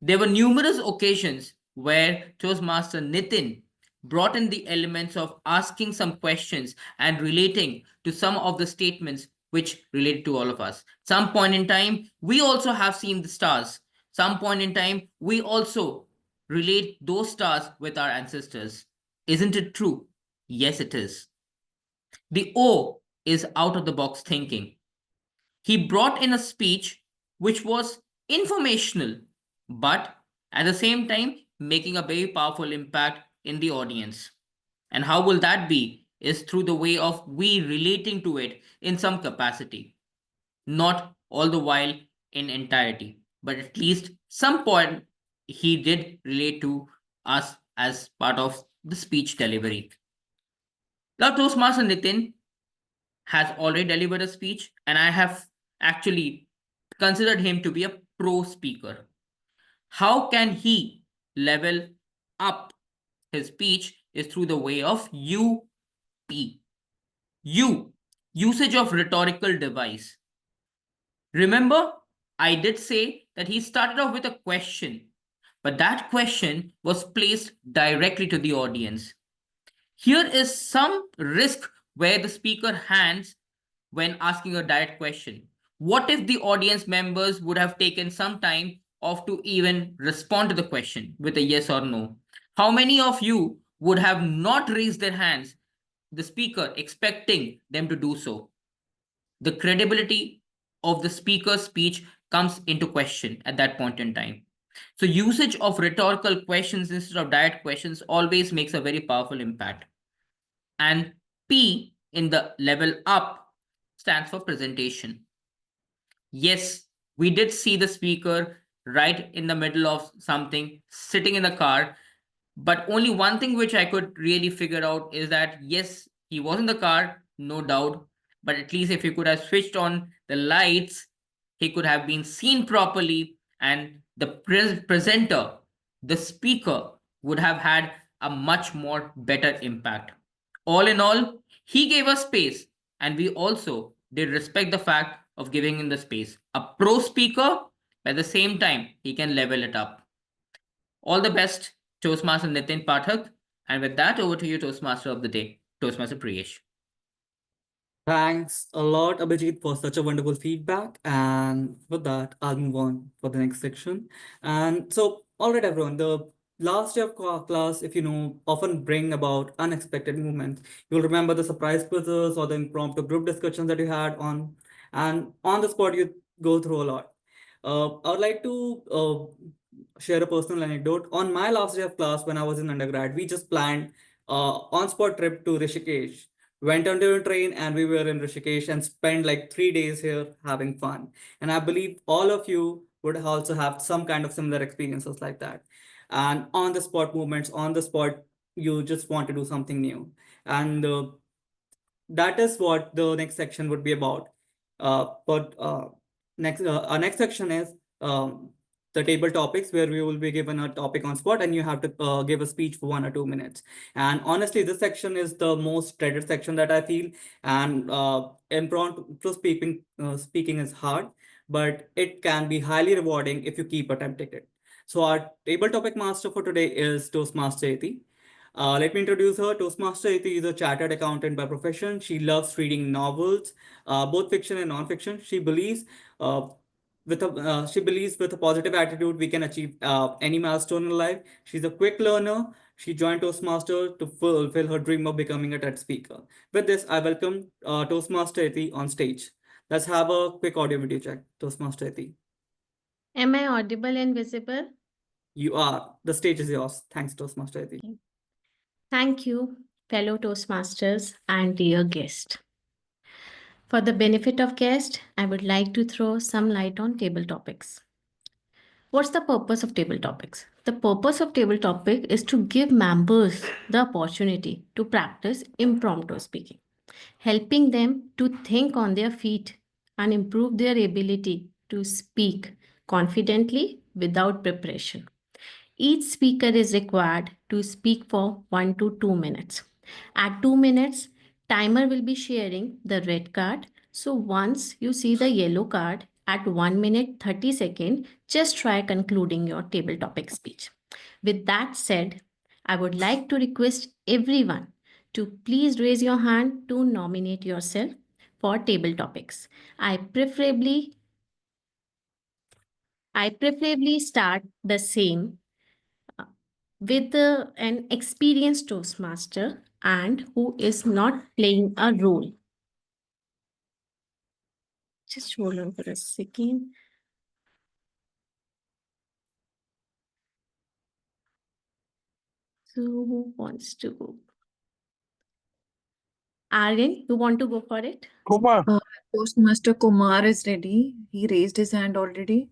there were numerous occasions where Toastmaster Nitin brought in the elements of asking some questions and relating to some of the statements which relate to all of us. Some point in time, we also have seen the stars. Some point in time, we also relate those stars with our ancestors. Isn't it true? Yes, it is. The O is out of the box thinking. He brought in a speech which was informational, but at the same time making a very powerful impact in the audience. And how will that be? Is through the way of we relating to it in some capacity, not all the while in entirety, but at least some point he did relate to us as part of the speech delivery. Now, Toastmaster Nitin has already delivered a speech, and I have actually considered him to be a pro speaker. How can he level up his speech is through the way of UP. U, usage of rhetorical device. Remember, I did say that he started off with a question, but that question was placed directly to the audience. Here is some risk where the speaker hands when asking a direct question. What if the audience members would have taken some time off to even respond to the question with a yes or no? How many of you would have not raised their hands, the speaker expecting them to do so? The credibility of the speaker's speech comes into question at that point in time. So usage of rhetorical questions instead of direct questions always makes a very powerful impact. And P in the level up stands for presentation. Yes, we did see the speaker right in the middle of something, sitting in the car. But only one thing which I could really figure out is that, yes, he was in the car, no doubt. But at least if he could have switched on the lights, he could have been seen properly. And the presenter, the speaker, would have had a much more better impact. All in all, he gave us space, and we also They respect the fact of giving in the space. A pro speaker, at the same time, he can level it up. All the best, Toastmaster Nitin Pathak. And with that, over to you, Toastmaster of the day, Toastmaster Priyesh. Thanks a lot, Abhijit, for such a wonderful feedback. And with that, I'll move on for the next section. And so, all right, everyone, the last day of class, if you know, often bring about unexpected moments. You'll remember the surprise quizzes or the impromptu group discussions that you had on, and on the spot, you go through a lot. I would like to share a personal anecdote. On my last day of class, when I was in undergrad, we just planned on-spot trip to Rishikesh. Went onto a train and we were in Rishikesh and spent like 3 days here having fun. And I believe all of you would also have some kind of similar experiences like that. And on the spot movements, on the spot, you just want to do something new. And that is what the next section would be about. But our next section is the table topics, where we will be given a topic on spot and you have to give a speech for 1 or 2 minutes. And honestly, this section is the most dreaded section that I feel. And impromptu speaking is hard, but it can be highly rewarding if you keep attempting it. So our table topic master for today is Toastmaster Iti. Let me introduce her. Toastmaster Iti is a chartered accountant by profession. She loves reading novels, both fiction and non-fiction. She believes with a positive attitude we can achieve any milestone in life. She's a quick learner. She joined Toastmaster to fulfill her dream of becoming a TED speaker. With this, I welcome Toastmaster Iti on stage. Let's have a quick audio video check. Toastmaster Iti. Am I audible and visible? You are. The stage is yours. Thanks, Toastmaster Iti. Thank you, fellow Toastmasters and dear guest. For the benefit of guest, I would like to throw some light on table topics. What's the purpose of table topics? The purpose of table topic is to give members the opportunity to practice impromptu speaking, helping them to think on their feet and improve their ability to speak confidently without preparation. Each speaker is required to speak for 1 to 2 minutes. At 2 minutes, timer will be sharing the red card. So once you see the yellow card at 1 minute 30 seconds, just try concluding your table topic speech. With that said, I would like to request everyone to please raise your hand to nominate yourself for table topics. I preferably start the same with an experienced Toastmaster and who is not playing a role. Just hold on for a second. So who wants to go? Aryan, you want to go for it? Kumar. Toastmaster Kumar is ready. He raised his hand already.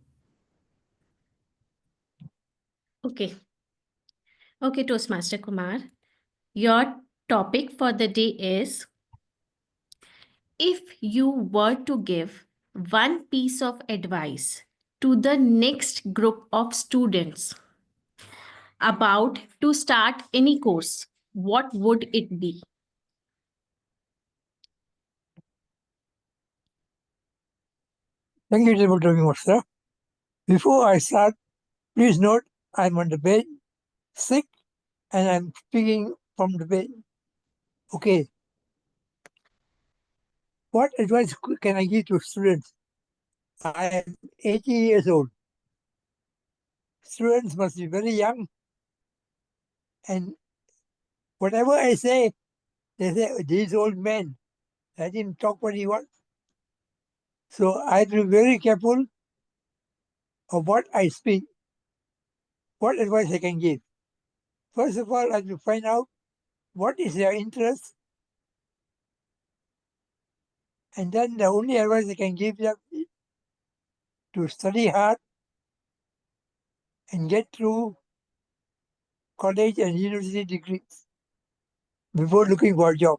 Okay. Okay, Toastmaster Kumar. Your topic for the day is, if you were to give one piece of advice to the next group of students about to start any course, what would it be? Thank you, Table Talking Master. Before I start, please note I'm on the bed, sick, and I'm speaking from the bed. Okay. What advice can I give to students? I am 80 years old. Students must be very young, and whatever I say, they say, this old man, let him talk what he wants. So I have to be very careful of what I speak, what advice I can give. First of all, I have to find out what is their interest, and then the only advice I can give them is to study hard and get through college and university degrees before looking for a job.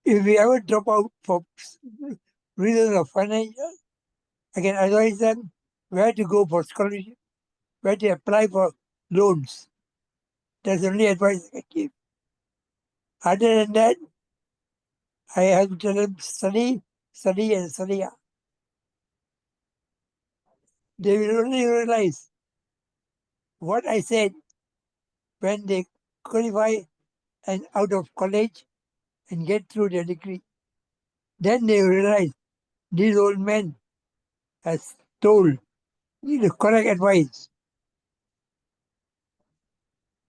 If we ever drop out for reasons of financial, I can advise them where to go for scholarship, where to apply for loans. That's the only advice I can give. Other than that, I have to tell them study, study, and study. They will only realize what I said when they qualify and out of college and get through their degree. Then they realize these old men has told me the correct advice.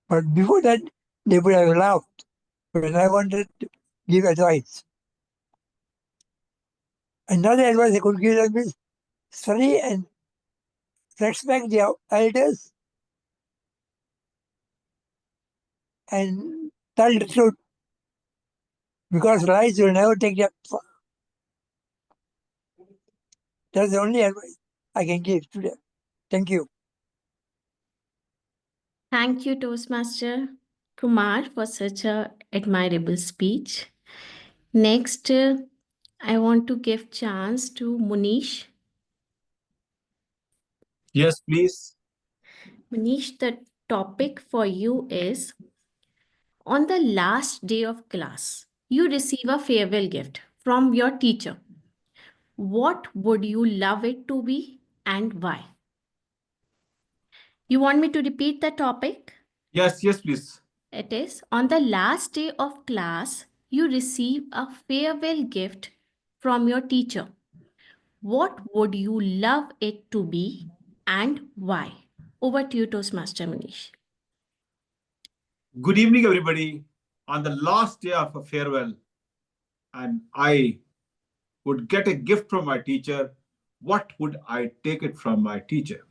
But before that, they would have laughed when I wanted to give advice. Another advice I could give them is study and respect their elders and tell the truth, because lies will never take them far. That's the only advice I can give to them. Thank you. Thank you, Toastmaster Kumar, for such a admirable speech. Next, I want to give chance to Munish. Yes, please. Munish, the topic for you is on the last day of class, you receive a farewell gift from your teacher. What would you love it to be and why? You want me to repeat the topic? Yes, please. It is on the last day of class, you receive a farewell gift from your teacher. What would you love it to be and why? Over to you, Toastmaster Manish. Good evening, everybody. On the last day of a farewell, and I would get a gift from my teacher, what would I take it from my teacher?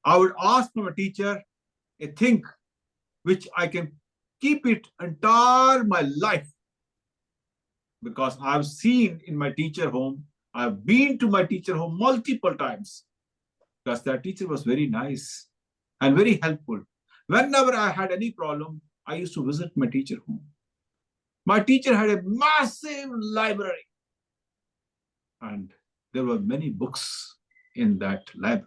I would ask from a teacher a thing which I can keep it entire my life, because I've seen in my teacher home, I've been to my teacher home multiple times, because that teacher was very nice and very helpful. Whenever I had any problem, I used to visit my teacher home. My teacher had a massive library, and there were many books in that library.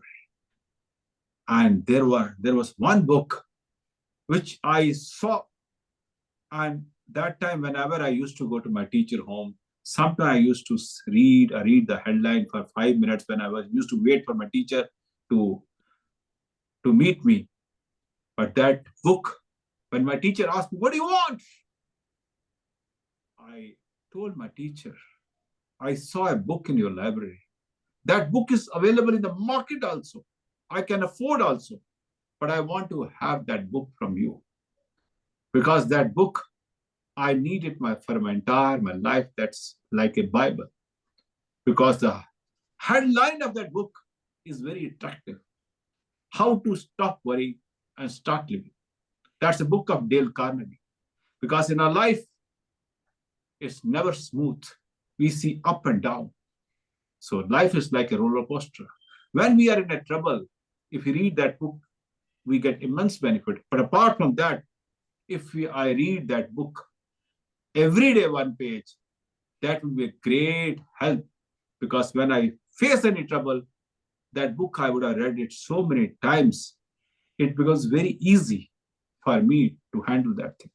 And there was one book which I saw, and that time whenever I used to go to my teacher home, sometimes I used to read the headline for 5 minutes when I was used to wait for my teacher to meet me. But that book, when my teacher asked me, "What do you want?" I told my teacher, "I saw a book in your library. That book is available in the market also. I can afford also. But I want to have that book from you. Because that book, I need it for my entire life. That's like a Bible. Because the headline of that book is very attractive. How to stop worrying and start living. That's a book of Dale Carnegie. Because in our life, it's never smooth. We see up and down. So life is like a roller coaster. When we are in a trouble, if we read that book, we get immense benefit. But apart from that, if I read that book every day one page, that will be a great help. Because when I face any trouble, that book I would have read it so many times. It becomes very easy for me to handle that thing.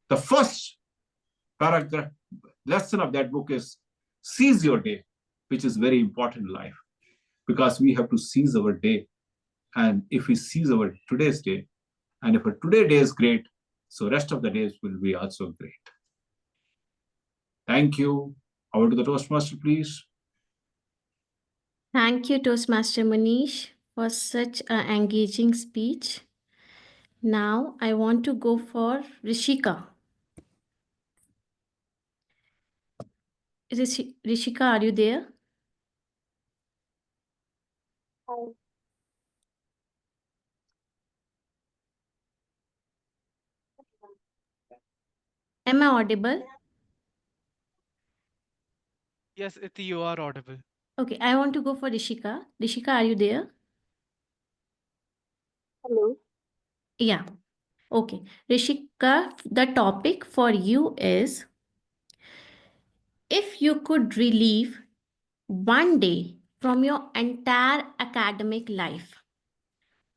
The first paragraph lesson of that book is seize your day, which is very important in life, because we have to seize our day. And if we seize our today's day, and if our today day is great, so rest of the days will be also great. Thank you. Over to the Toastmaster, please. Thank you, Toastmaster Manish, for such an engaging speech. Now I want to go for Rishika. Rishika, are you there? Hi. Am I audible? Yes, Iti, you are audible. Okay, I want to go for Rishika. Rishika, are you there? Hello. Yeah. Okay. Rishika, the topic for you is if you could relieve one day from your entire academic life,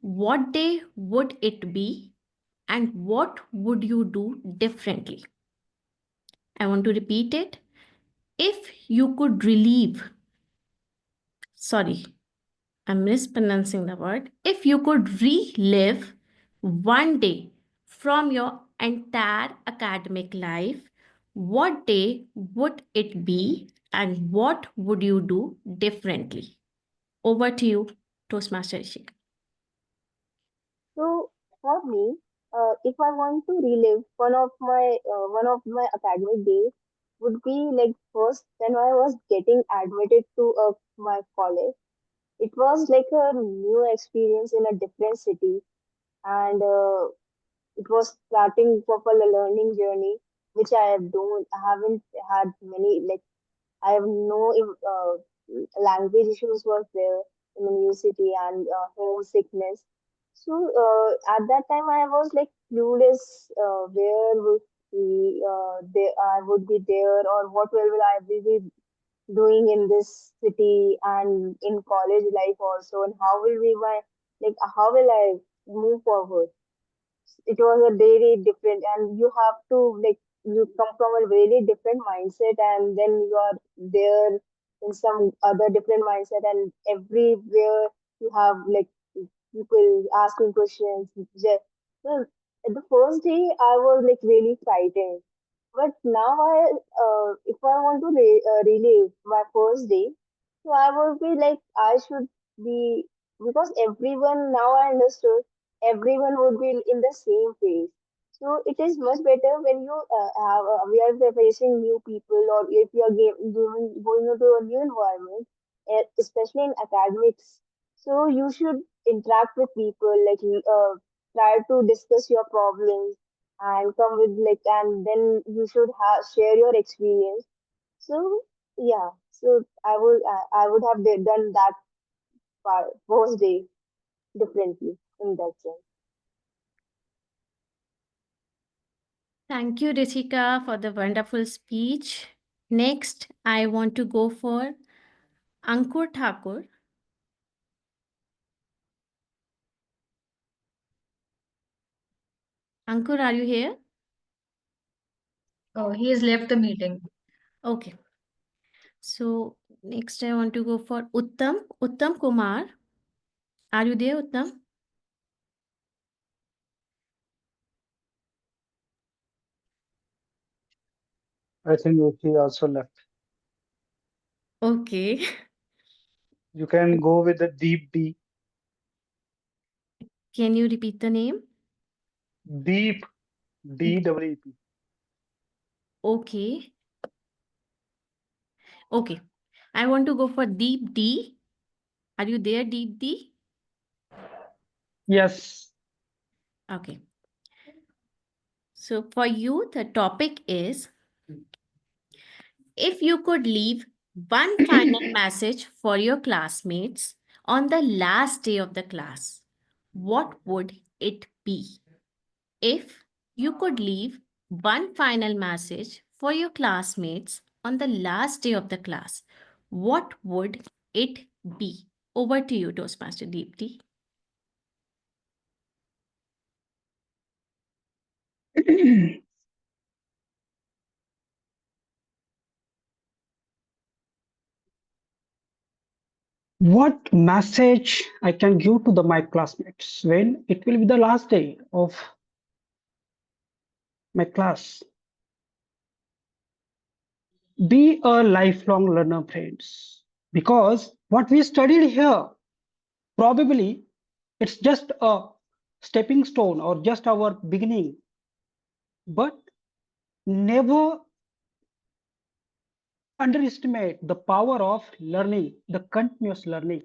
what day would it be and what would you do differently? I want to repeat it. If you could relieve, sorry, I'm mispronouncing the word. If you could relive one day from your entire academic life, what day would it be and what would you do differently? Over to you, Toastmaster Ishik. So for me, if I want to relive one of my academic days, would be like first when I was getting admitted to my college. It was like a new experience in a different city, and it was starting of a learning journey, which I haven't had many like I have no language issues was there in the new city and homesickness. So at that time, I was like clueless where would I would be there or what will I be doing in this city and in college life also, and how will we my like how will I move forward? It was a very different, and you have to like you come from a really different mindset, and then you are there in some other different mindset, and everywhere you have like people asking questions. So at the first day I was like really frightened, but now if I want to relive my first day, so I would be like, I should be, because everyone, now I understood, everyone would be in the same phase. So it is much better when we are facing new people, or if you are going into a new environment, especially in academics. So you should interact with people, like try to discuss your problems and come with like, and then you should have share your experience. So yeah, so I would have done that part first day differently in that sense. Thank you, Rishika, for the wonderful speech. Next, I want to go for Ankur Thakur. Ankur, are you here? Oh, he has left the meeting. Okay. So next I want to go for Uttam. Uttam Kumar. Are you there, Uttam? I think he also left. Okay. You can go with the deep D. Can you repeat the name? Deep DEEP. Okay. Okay. I want to go for Deep D. Are you there, Deep D? Yes. Okay. So for you, the topic is, if you could leave one final message for your classmates on the last day of the class, what would it be? If you could leave one final message for your classmates on the last day of the class, what would it be? Over to you, Toastmaster Deepti. What message I can give to my classmates when it will be the last day of my class? Be a lifelong learner, friends, because what we studied here, probably it's just a stepping stone or just our beginning, but never underestimate the power of learning, the continuous learning.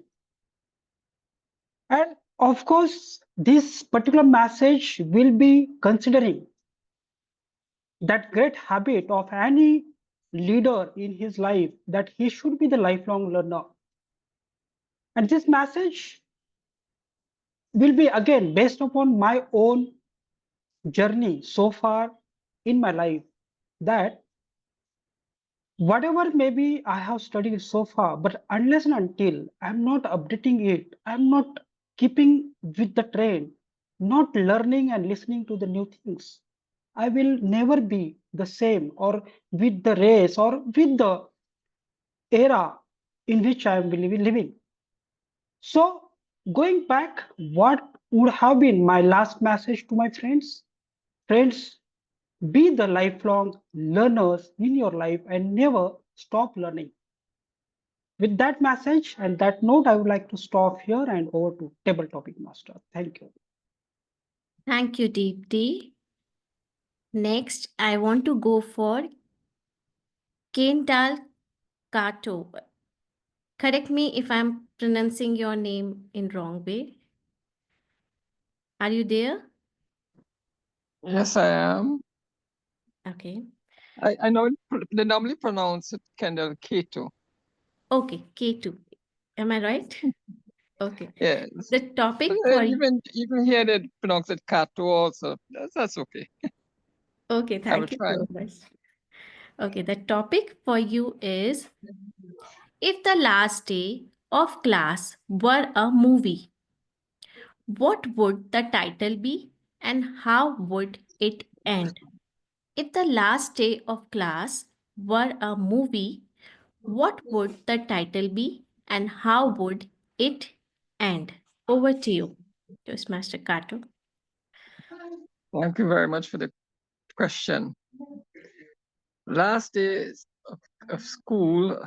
And of course, this particular message will be considering that great habit of any leader in his life, that he should be the lifelong learner. And this message will be again based upon my own journey so far in my life, that whatever maybe I have studied so far, but unless and until I'm not updating it, I'm not keeping with the trend, not learning and listening to the new things, I will never be the same or with the race or with the era in which I am living. So, going back, what would have been my last message to my friends? Friends, be the lifelong learners in your life and never stop learning. With that message and that note, I would like to stop here and over to Table Topic Master. Thank you. Thank you, Deepti. Next, I want to go for Kental Kato. Correct me if I'm pronouncing your name in wrong way. Are you there? Yes, I am. Okay. I know they normally pronounce it Kendall Kato. Okay, K2. Am I right? Okay. Yes. The topic for Even here they pronounce it Kato also. That's okay. Okay, I will thank you try. so much. Okay, the topic for you is if the last day of class were a movie, what would the title be and how would it end? If the last day of class were a movie, what would the title be and how would it end? Over to you, Toastmaster Kato. Thank you very much for the question. Last days of school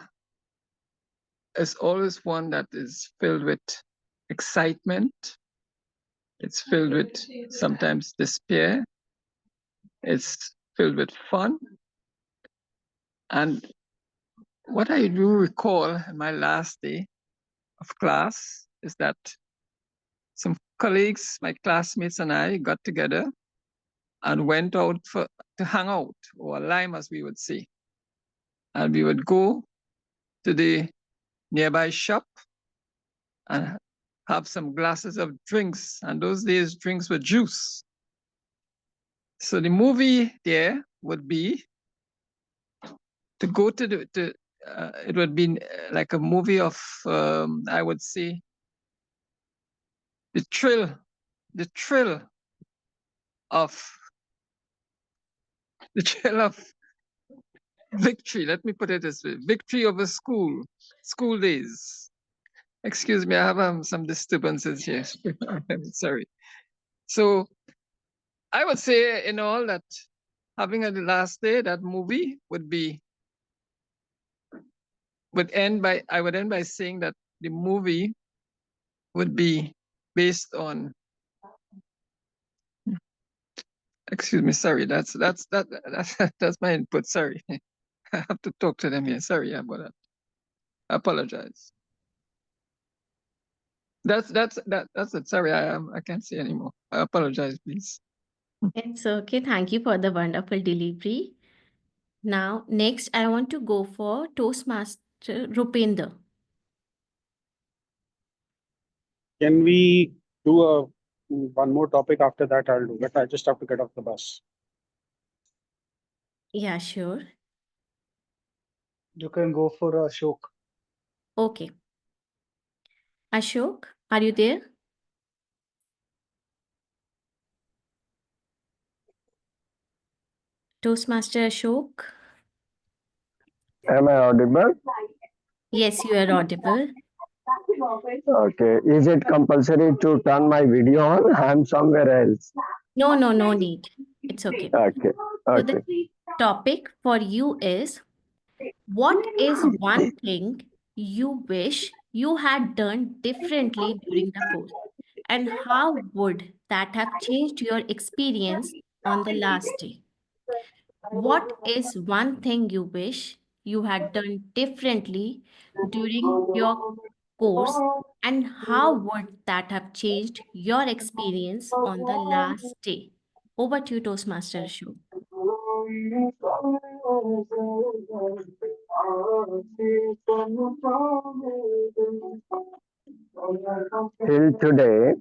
is always one that is filled with excitement. It's filled with sometimes despair. It's filled with fun. And what I do recall in my last day of class is that some colleagues, my classmates and I got together and went out to hang out, or lime as we would say. And we would go to the nearby shop and have some glasses of drinks. And those days, drinks were juice. So the movie there would be to go to it would be like a movie of, I would say, the thrill of victory. Let me put it this way: victory over school days. Excuse me, I have some disturbances here. I'm sorry. So I would say in all that having a last day, that movie I would end by saying that the movie would be based on, excuse me, sorry, that's my input. Sorry. I have to talk to them here. Sorry about that. I apologize. That's it. Sorry, I can't say anymore. I apologize, please. It's okay. Thank you for the wonderful delivery. Now, next, I want to go for Toastmaster Rupinder. Can we do one more topic after that? I'll do it. I just have to get off the bus. Yeah, sure. You can go for Ashok. Okay. Ashok, are you there? Toastmaster Ashok? Am I audible? Yes, you are audible. Okay. Is it compulsory to turn my video on? I'm somewhere else. No, no need. It's okay. Okay. So the Okay. topic for you is, what is one thing you wish you had done differently during the course? And how would that have changed your experience on the last day? What is one thing you wish you had done differently during your course, and how would that have changed your experience on the last day? Over to you, Toastmaster Ashok. Till today,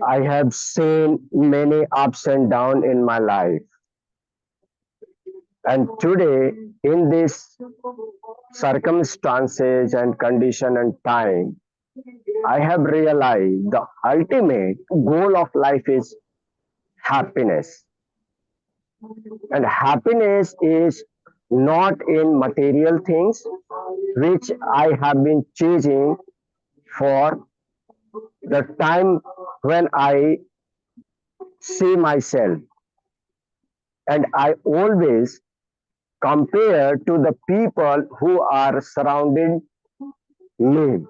I have seen many ups and downs in my life. And today, in these circumstances and condition and time, I have realized the ultimate goal of life is happiness. And happiness is not in material things, which I have been chasing for the time when I see myself. And I always compare to the people who are surrounding me.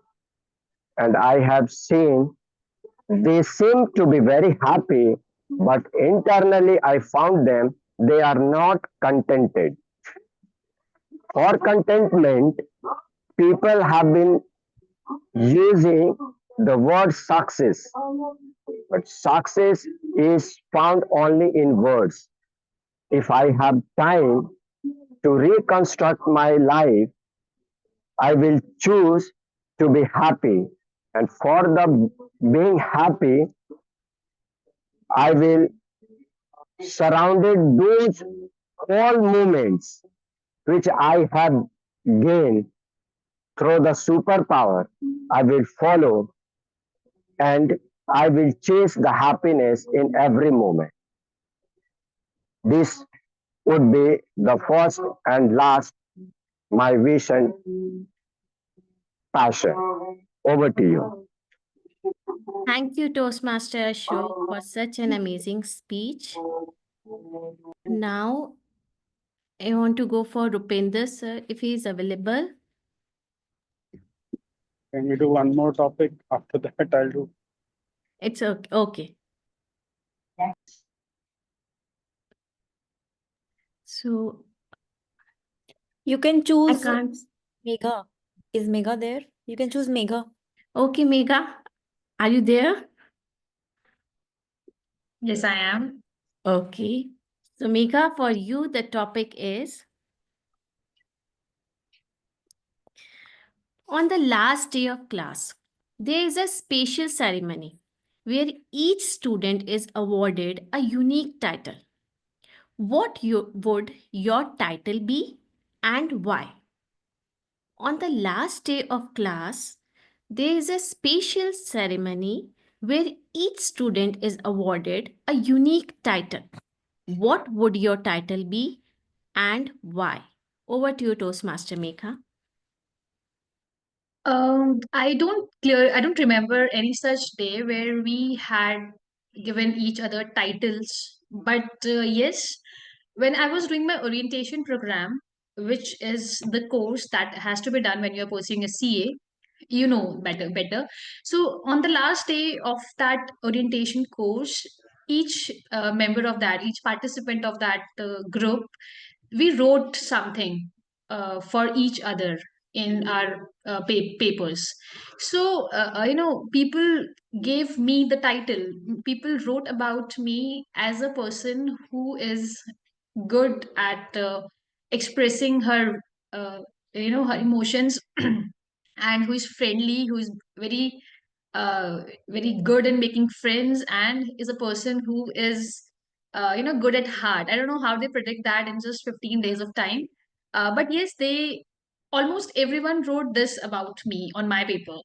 And I have seen they seem to be very happy, but internally I found them, they are not contented. For contentment, people have been using the word success, but success is found only in words. If I have time to reconstruct my life, I will choose to be happy. And for the being happy, I will surrounded those all moments which I have gained through the superpower. I will follow and I will chase the happiness in every moment. This would be the first and last my vision passion. Over to you. Thank you, Toastmaster Ashok, for such an amazing speech. Now, I want to go for Rupinder, sir, if he is available. Can we do one more topic? After that, I'll do. It's okay. Okay. So, You can I choose can't. Megha. Is Megha there? You can choose Megha. Okay, Megha, are you there? Yes, I am. Okay. So, Megha, for you, the topic is on the last day of class, there is a special ceremony where each student is awarded a unique title. Would your title be and why? On the last day of class, there is a special ceremony where each student is awarded a unique title. What would your title be and why? Over to you, Toastmaster Megha. I don't remember any such day where we had given each other titles. But yes, when I was doing my orientation program, which is the course that has to be done when you're pursuing a CA, you know better. So on the last day of that orientation course, each member of that, each participant of that group, we wrote something for each other in our papers. So people gave me the title. People wrote about me as a person who is good at expressing her her emotions and who is friendly, who is very good in making friends, and is a person who is good at heart. I don't know how they predict that in just 15 days of time, but yes, they almost everyone wrote this about me on my paper.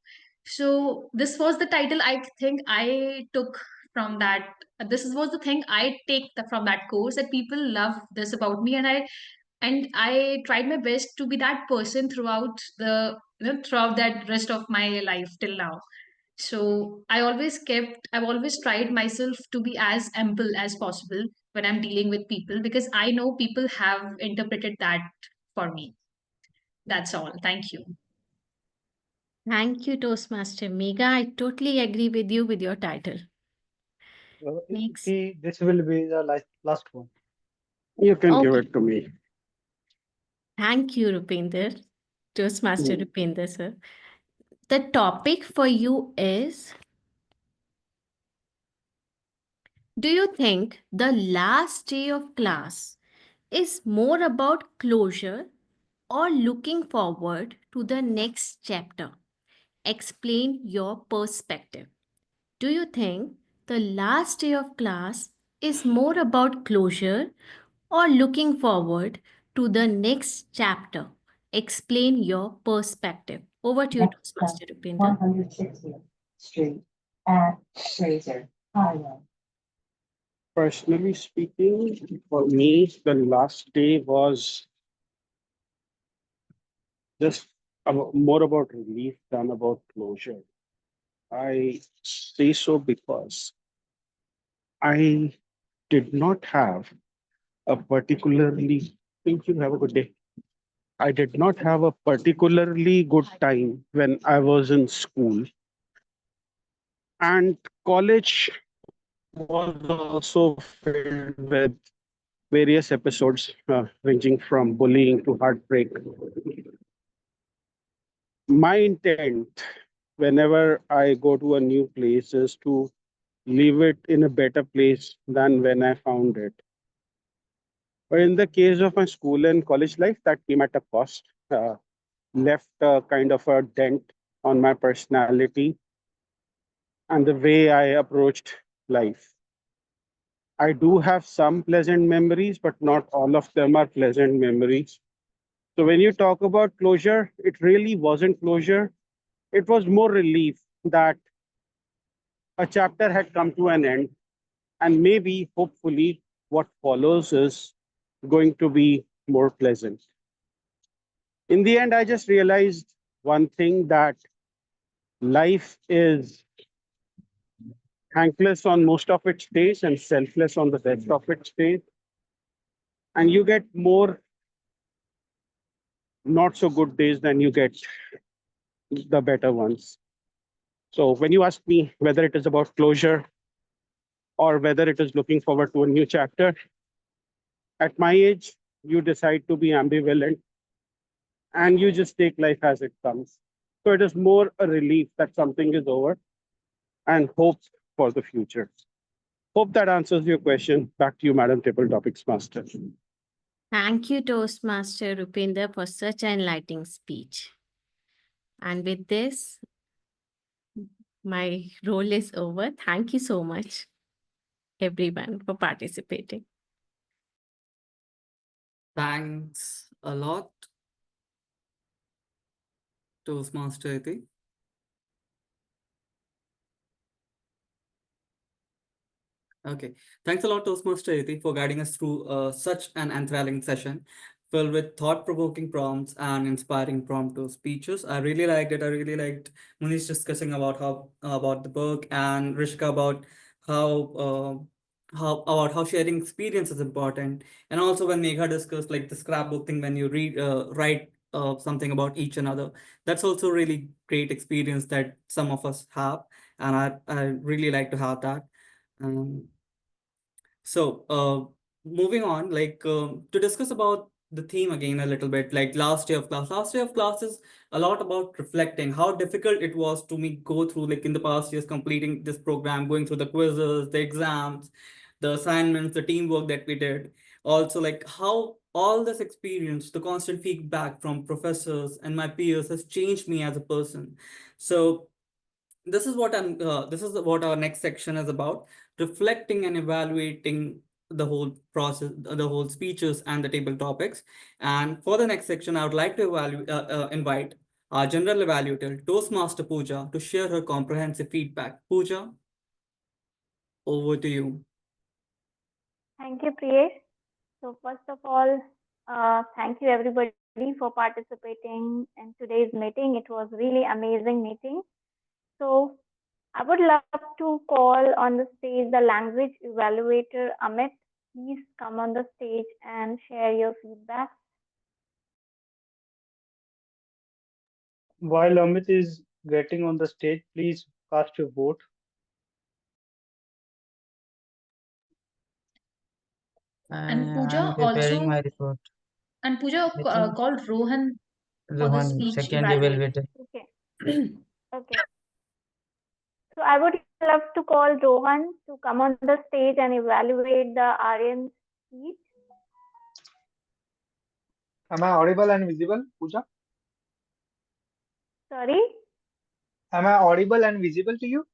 So this was the title I think I took from that. This was the thing I take from that course, that people love this about me, and I tried my best to be that person throughout throughout that rest of my life till now. So I've always tried myself to be as ample as possible when I'm dealing with people, because I know people have interpreted that for me. That's all. Thank you. Thank you, Toastmaster Megha. I totally agree with you with your title. Next. This will be the last one. You can give Okay. it to me. Thank you, Rupinder. Toastmaster Mm. Rupinder, sir. The topic for you is, do you think the last day of class is more about closure or looking forward to the next chapter? Explain your perspective. Do you think the last day of class is more about closure or looking forward to the next chapter? Explain your perspective. Over to you, Toastmaster Rupinder. 160th Street at Fraser Highway. Personally speaking, for me, the last day was just more about relief than about closure. I say so because I did not have a particularly, thank you, have a good day. I did not have a particularly good time when I was in school. And college was also filled with various episodes ranging from bullying to heartbreak. My intent whenever I go to a new place is to leave it in a better place than when I found it. But in the case of my school and college life, that came at a cost, left a kind of a dent on my personality and the way I approached life. I do have some pleasant memories, but not all of them are pleasant memories. So when you talk about closure, it really wasn't closure. It was more relief that a chapter had come to an end, and maybe, hopefully, what follows is going to be more pleasant. In the end, I just realized one thing, that life is thankless on most of its days and selfless on the rest of its days. And you get more not so good days than you get the better ones. So when you ask me whether it is about closure or whether it is looking forward to a new chapter, at my age, you decide to be ambivalent and you just take life as it comes. So it is more a relief that something is over and hope for the future. Hope that answers your question. Back to you, Madam Table Topics Master. Thank you, Toastmaster Rupinder, for such an enlightening speech. And with this, my role is over. Thank you so much, everyone, for participating. Thanks a lot, Toastmaster Iti. Okay. Thanks a lot, Toastmaster Iti, for guiding us through such an enthralling session filled with thought-provoking prompts and inspiring promptu speeches. I really liked it. I really liked Munish discussing about how about the book, and Rishka about how sharing experience is important, and also when Megha discussed like the scrapbook thing, when you write something about each another. That's also really great experience that some of us have, and I really like to have that. Um, so, moving on, to discuss about the theme again a little bit, like last day of class. Last day of class is a lot about reflecting how difficult it was to me go through, like in the past years, completing this program, going through the quizzes, the exams, the assignments, the teamwork that we did. Also, like how all this experience, the constant feedback from professors and my peers has changed me as a person. So this is what our next section is about, reflecting and evaluating the whole process, the whole speeches and the table topics. And for the next section, I would like to invite our general evaluator, Toastmaster Pooja, to share her comprehensive feedback. Pooja, over to you. Thank you, Priyesh. So first of all, thank you everybody for participating in today's meeting. It was really amazing meeting. So I would love to call on the stage the language evaluator Amit. Please come on the stage and share your feedback. While Amit is getting on the stage, please cast your vote. And Pooja I'm preparing also, my report. and Pooja I think called Rohan for the Rohan, speech second evaluation. evaluator. Okay. Okay. So I would love to call Rohan to come on the stage and evaluate the Aryan speech. Am I audible and visible, Pooja? Sorry? Am I audible and visible to you?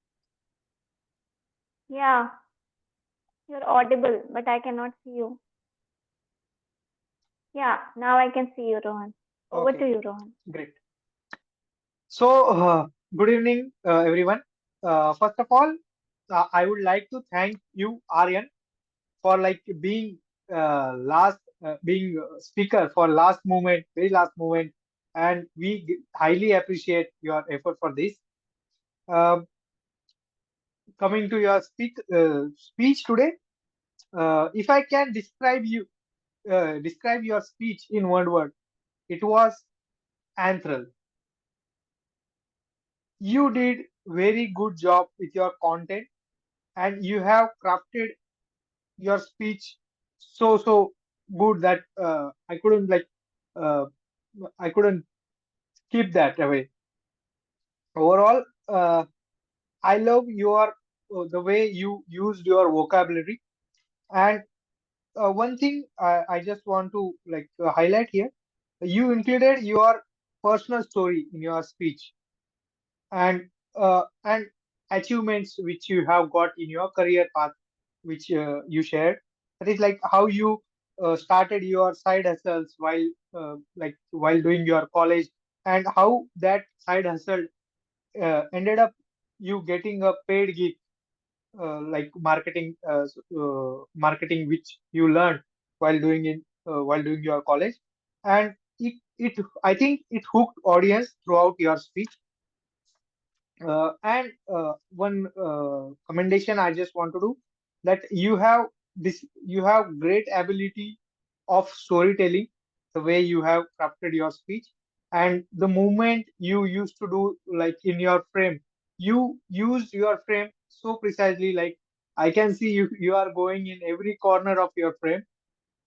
Yeah, you're audible, but I cannot see you. Yeah, now I can see you, Rohan. Over Okay, to you, Rohan. great. So, good evening, everyone. First of all, I would like to thank you, Aryan, for like being last being speaker for last moment, very last moment, and we highly appreciate your effort for this. Uh, Coming to your speech today, if I can describe your speech in one word, it was anthrall. You did very good job with your content, and you have crafted your speech so good that uh, I couldn't keep that away. Overall, I love your the way you used your vocabulary. And one thing I just want to highlight here, you included your personal story in your speech, and achievements which you have got in your career path, which you shared. That is like how you started your side hustles while doing your college, and how that side hustle ended up you getting a paid gig, like marketing which you learned while doing your college. And it I think it hooked audience throughout your speech. And one commendation I just want to do, that you have great ability of storytelling, the way you have crafted your speech, and the movement you used to do, like in your frame, you used your frame so precisely, like I can see you are going in every corner of your frame.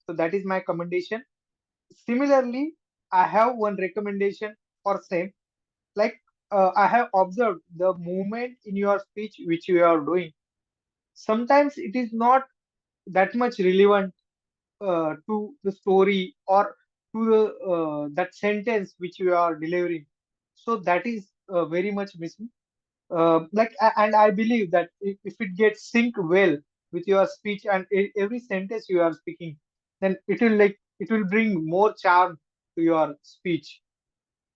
So that is my commendation. Similarly, I have one recommendation for same. Like I have observed the movement in your speech which you are doing. Sometimes it is not that much relevant to the story or to the that sentence which you are delivering. So that is very much missing. And I believe that if it gets synced well with your speech and every sentence you are speaking, then it will bring more charm to your speech.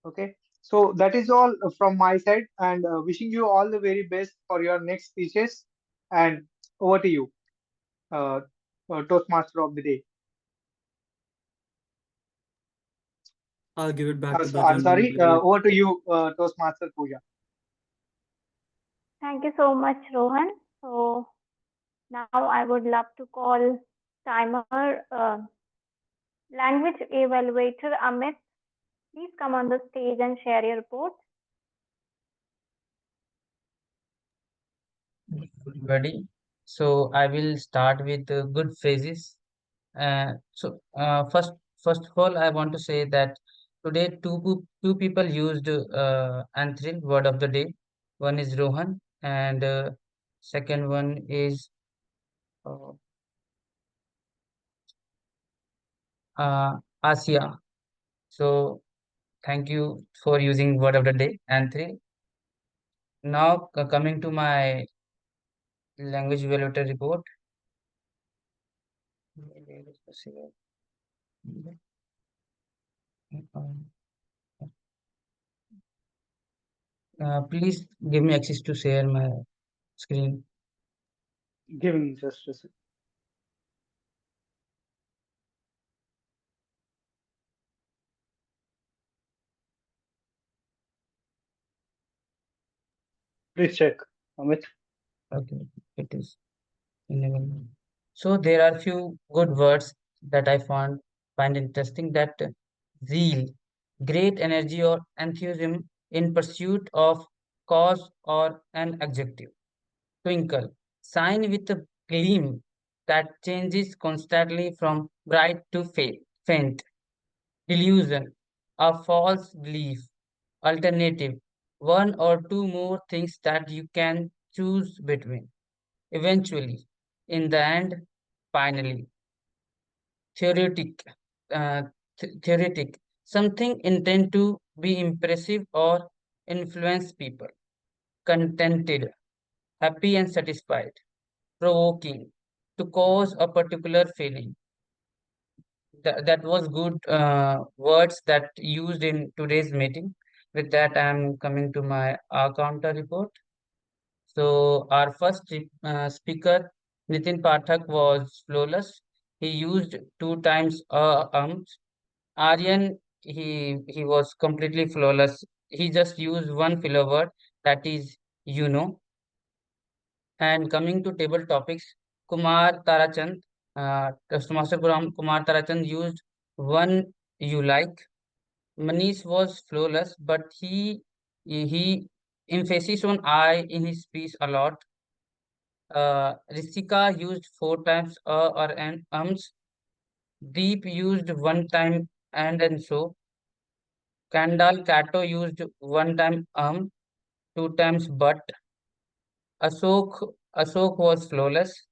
Okay, so that is all from my side, and wishing you all the very best for your next speeches. And over to you, uh, Toastmaster of the day. I'll give it back to the I'm general sorry, moderator. over to you, Toastmaster Pooja. Thank you so much, Rohan. So now I would love to call timer language evaluator Amit. Please come on the stage and share your report. Everybody. So I will start with good phrases. First of all, I want to say that today two people used Anthil word of the day. One is Rohan, and second one is uh, Asia. So thank you for using word of the day, Anthil. Now coming to my language evaluator report. Please give me access to share my screen. Giving just a second. Please check, Amit. Okay, it is enabled. So there are few good words that I find interesting, that zeal, great energy or enthusiasm in pursuit of cause or an adjective. Twinkle, shine with a gleam that changes constantly from bright to faint. Delusion, a false belief. Alternative, one or two more things that you can choose between. Eventually, in the end, finally. Theoretic, theoretic, something intended to be impressive or influence people. Contented, happy and satisfied. Provoking, to cause a particular feeling. That was good words that used in today's meeting. With that, I'm coming to my counter report. So our first speaker Nitin Pathak was flawless. He used 2 times Aryan, he was completely flawless. He just used one filler word, that is, you know. And coming to table topics, Kumar Tarachand, Toastmaster Kumar Tarachand used one you like. Manish was flawless, but he emphasis on I in his speech a lot. Ristika used 4 times or and ums. Deep used 1 time and so. Kandal Kato used 1 time 2 times but. Ashok was flawless.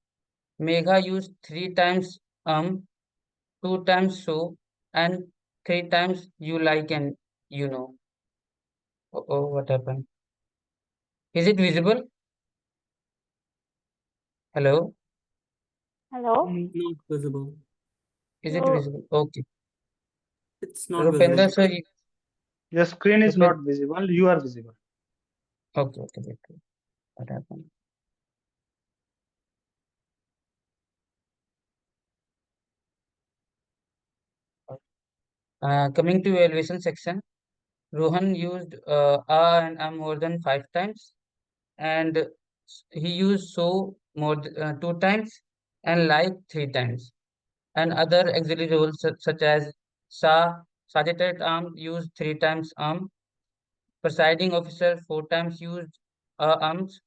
Megha used 3 times 2 times so, and 3 times you like and you know. Oh, what happened? Is it visible? Hello? Hello. Not visible. Is it So visible? Okay. It's not Rupender visible. sir, Your screen is Rupen, not visible. You are visible. okay, wait, what happened? Coming to elevation section, Rohan used and more than 5 times, and he used so 2 times, and like 3 times. And other auxiliary roles such as Sajitite arm used 3 times presiding officer 4 times used arms.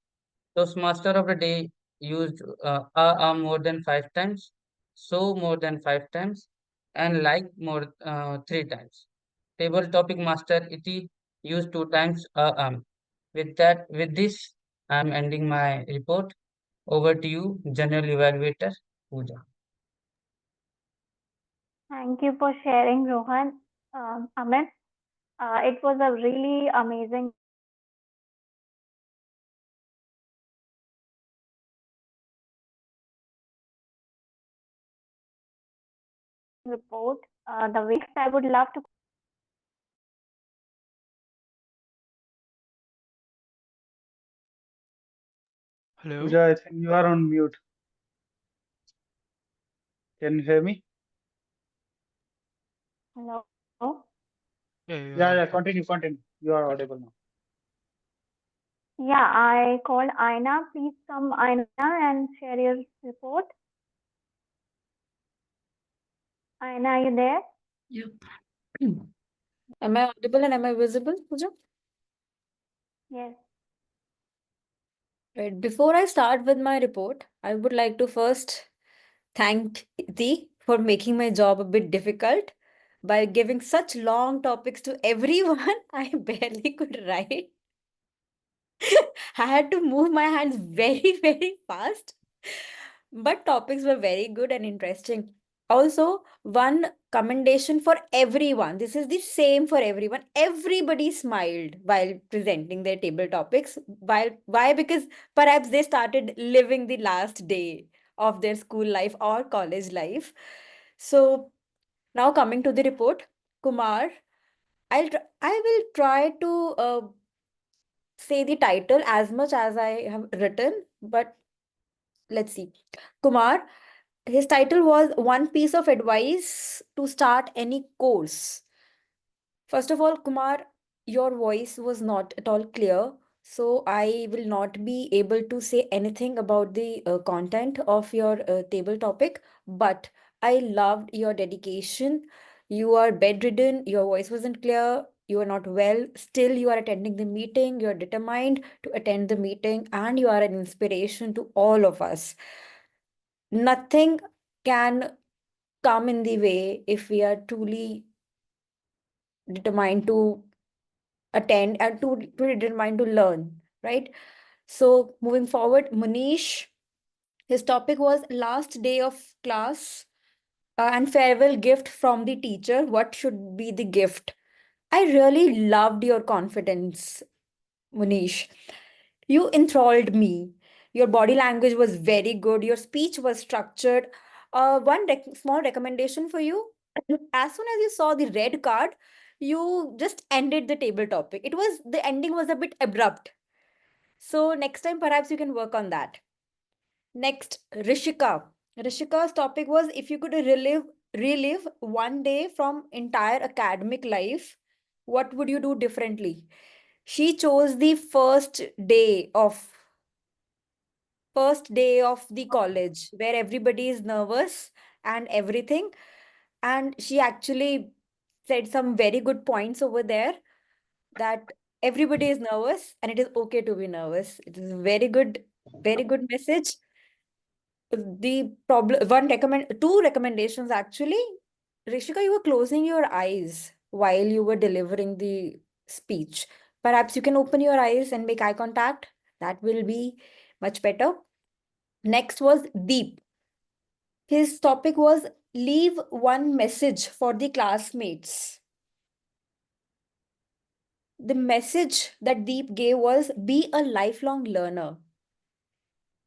Toastmaster of the day used more than 5 times, so more than 5 times, and like more 3 times. Table topic master it used 2 times with this, I'm ending my report. Over to you, General Evaluator Pooja. thank you for sharing, Rohan. Amit, it was a really amazing report. The way I would love to Hello. Pooja, I think you are on mute. Can you hear me? hello. Yeah, you're Yeah, audible. continue. You are Okay. audible now. Yeah, I called Aina. Please come, Aina, and share your report. Aina, are you there? Yeah. Am I audible and am I visible, Pooja? Yes. Right. Before I start with my report, I would like to first thank thee for making my job a bit difficult by giving such long topics to everyone. I barely could write. I had to move my hands very, very fast. But topics were very good and interesting. Also, one commendation for everyone. This is the same for everyone. Everybody smiled while presenting their table topics. Why? Because perhaps they started living the last day of their school life or college life. So now coming to the report, Kumar, I will try to say the title as much as I have written, but let's see. Kumar, his title was One Piece of Advice to Start Any Course. First of all, Kumar, your voice was not at all clear, so I will not be able to say anything about the content of your table topic, but I loved your dedication. You are bedridden, your voice wasn't clear, you are not well, still you are attending the meeting, you are determined to attend the meeting, and you are an inspiration to all of us. Nothing can come in the way if we are truly determined to attend and to determined to learn, right? So moving forward, Manish, his topic was last day of class and farewell gift from the teacher. What should be the gift? I really loved your confidence, Manish. You enthralled me. Your body language was very good. Your speech was structured. One small recommendation for you. As soon as you saw the red card, you just ended the table topic. The ending was a bit abrupt. So next time, perhaps you can work on that. Next, Rishika. Rishika's topic was if you could relive one day from entire academic life, what would you do differently? She chose the first day of the college where everybody is nervous and everything. And she actually said some very good points over there that everybody is nervous and it is okay to be nervous. It is a very good message. The problem, two recommendations actually. Rishika, you were closing your eyes while you were delivering the speech. Perhaps you can open your eyes and make eye contact. That will be much better. Next was Deep. His topic was leave one message for the classmates. The message that Deep gave was be a lifelong learner.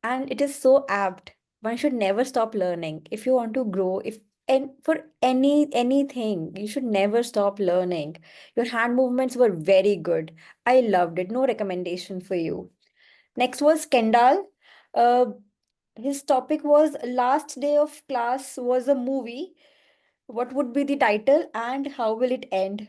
And it is so apt. One should never stop learning. If you want to grow, if and for anything, you should never stop learning. Your hand movements were very good. I loved it. No recommendation for you. Next was Kendall. Uh, his topic was last day of class was a movie. What would be the title and how will it end?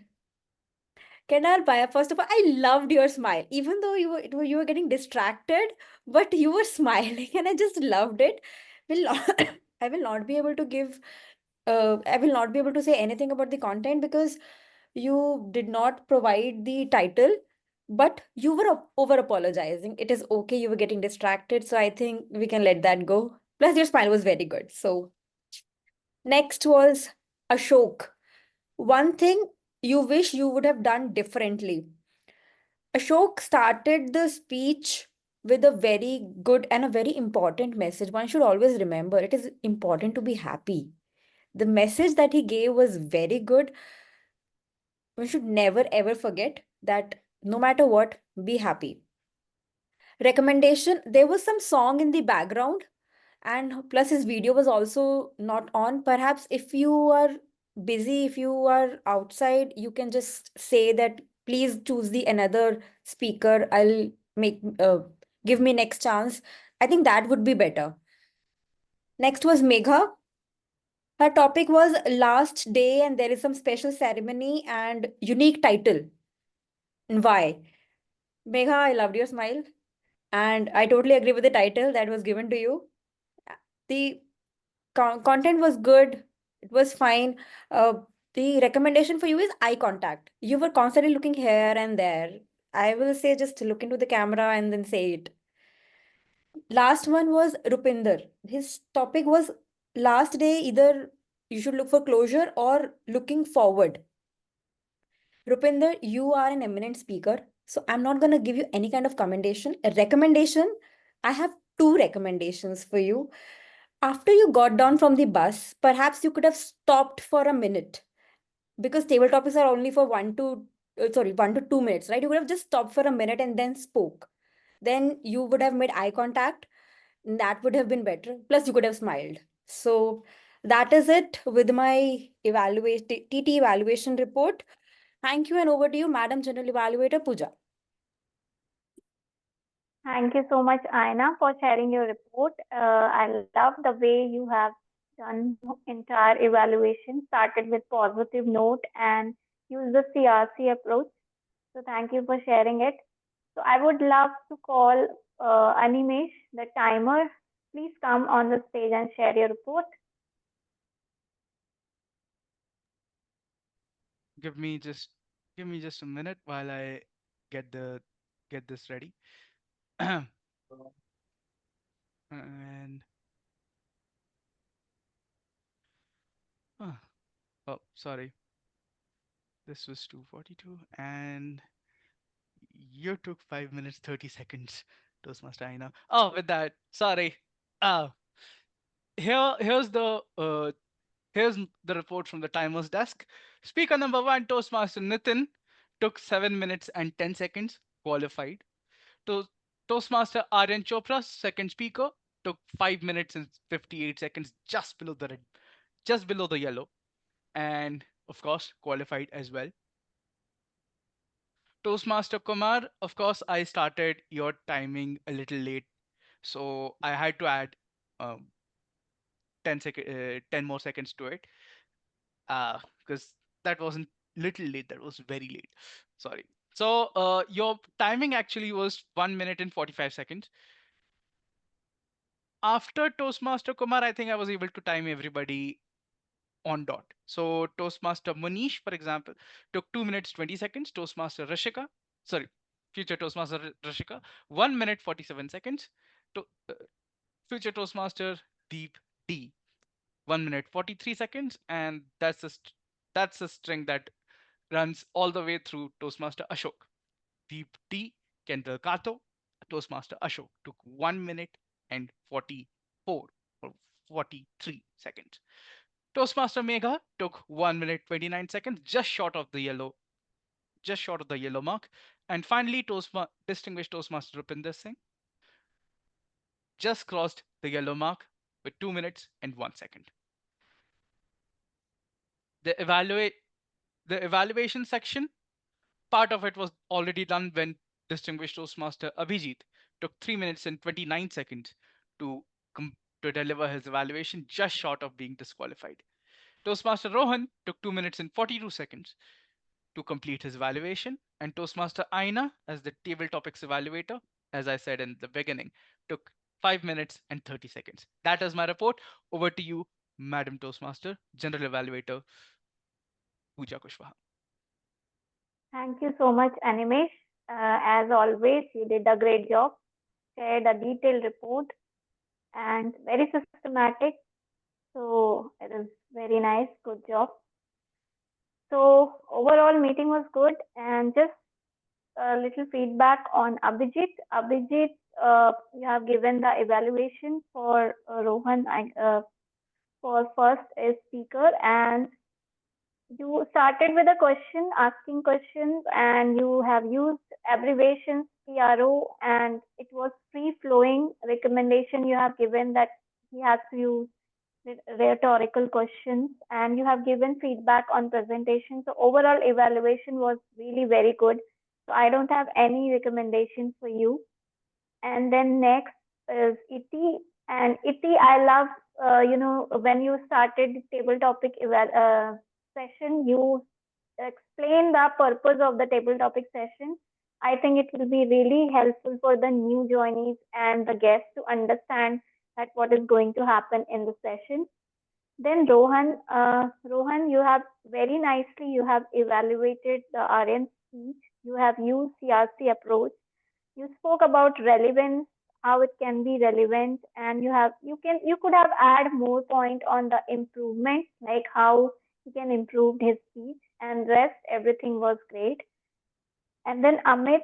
Kenal Paya, first of all, I loved your smile. Even though you were getting distracted, but you were smiling, and I just loved it. Will not, I will not be able to give. I will not be able to say anything about the content because you did not provide the title, but you were over apologizing. It is okay. You were getting distracted, so I think we can let that go. Plus, your smile was very good. So next was Ashok. One thing you wish you would have done differently. Ashok started the speech with a very good and a very important message. One should always remember it is important to be happy. The message that he gave was very good. One should never ever forget that no matter what, be happy. Recommendation, there was some song in the background and plus his video was also not on. Perhaps if you are busy, if you are outside, you can just say that please choose the another speaker. I'll make give me next chance. I think that would be better. Next was Megha. Her topic was last day and there is some special ceremony and unique title. And why? Megha, I loved your smile and I totally agree with the title that was given to you. The content was good. It was fine. Uh, the recommendation for you is eye contact. You were constantly looking here and there. I will say just look into the camera and then say it. Last one was Rupinder. His topic was last day, either you should look for closure or looking forward. Rupinder, you are an eminent speaker. So I'm not going to give you any kind of commendation. A recommendation, I have two recommendations for you. After you got down from the bus, perhaps you could have stopped for a minute because table topics are only for 1 to 2 minutes, right? You would have just stopped for a minute and then spoke. Then you would have made eye contact. And that would have been better. Plus, you could have smiled. So that is it with my TT evaluation report. Thank you and over to you, Madam General Evaluator Pooja. Thank you so much, Aina, for sharing your report. I love the way you have done entire evaluation, started with positive note and used the CRC approach. So thank you for sharing it. So I would love to call Animesh, the timer. Please come on the stage and share your report. Give me just give me just a minute while I get the get this ready. And oh, oh, sorry. This was 242 and you took 5 minutes 30 seconds, Toastmaster Aina. Oh, with that, sorry. Uh here's the report from the timer's desk. Speaker number one, Toastmaster Nitin, took 7 minutes and 10 seconds, qualified. To Toastmaster Aryan Chopra, second speaker, took 5 minutes and 58 seconds, just below the red, just below the yellow, and of course qualified as well. Toastmaster Kumar, of course, I started your timing a little late, so I had to add um, 10 more seconds to it, because that wasn't little late, that was very late. Sorry. So your timing actually was 1 minute and 45 seconds. After Toastmaster Kumar, I think I was able to time everybody on dot. So Toastmaster Manish, for example, took 2 minutes 20 seconds. Toastmaster Rashika, sorry, future Toastmaster Rashika, 1 minute 47 seconds. To, future Toastmaster Deep D, 1 minute 43 seconds, and that's a string that runs all the way through Toastmaster Ashok. Deep D, Kendall Kato, Toastmaster Ashok took 1 minute and 44 or 43 seconds. Toastmaster Megha took 1 minute 29 seconds, just short of the yellow mark. And finally, distinguished Toastmaster Rupinder Singh just crossed the yellow mark with 2 minutes and 1 second. The evaluation section, part of it was already done when distinguished Toastmaster Abhijit took 3 minutes and 29 seconds to to deliver his evaluation, just short of being disqualified. Toastmaster Rohan took 2 minutes and 42 seconds to complete his evaluation, and Toastmaster Aina, as the table topics evaluator, as I said in the beginning, took 5 minutes and 30 seconds. That is my report. Over to you, Madam Toastmaster, General Evaluator Pooja Kushwaha. Thank you so much, Animesh. As always, you did a great job, shared a detailed report, and very systematic. So it is very nice. Good job. So overall meeting was good, and just a little feedback on Abhijit. Abhijit, you have given the evaluation for Rohan for first as speaker, and you started with a question, asking questions, and you have used abbreviations, PRO, and it was free flowing recommendation you have given that he has to use rhetorical questions, and you have given feedback on presentation. So overall evaluation was really very good. So I don't have any recommendations for you. And then next is Iti. And Iti, I love, when you started the table topic session, you explain the purpose of the table topic session. I think it will be really helpful for the new joinees and the guests to understand that what is going to happen in the session. Then Rohan, you have very nicely, you have evaluated the RN speech. You have used CRC approach. You spoke about relevance, how it can be relevant, and you could have add more point on the improvement, like how he can improve his speech, and rest everything was great. And then Amit,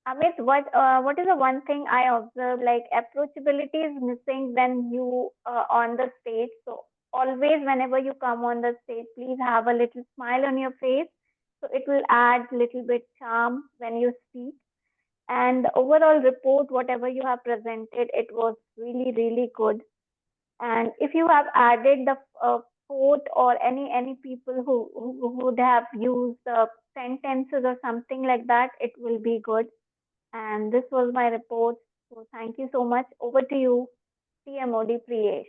what is the one thing I observed? Like approachability is missing when you on the stage. So always, whenever you come on the stage, please have a little smile on your face. So it will add little bit charm when you speak. And the overall report, whatever you have presented, it was really really good. And if you have added the quote or any people who would have used sentences or something like that, it will be good. And this was my report. So thank you so much. Over to you, CMOD Priyesh.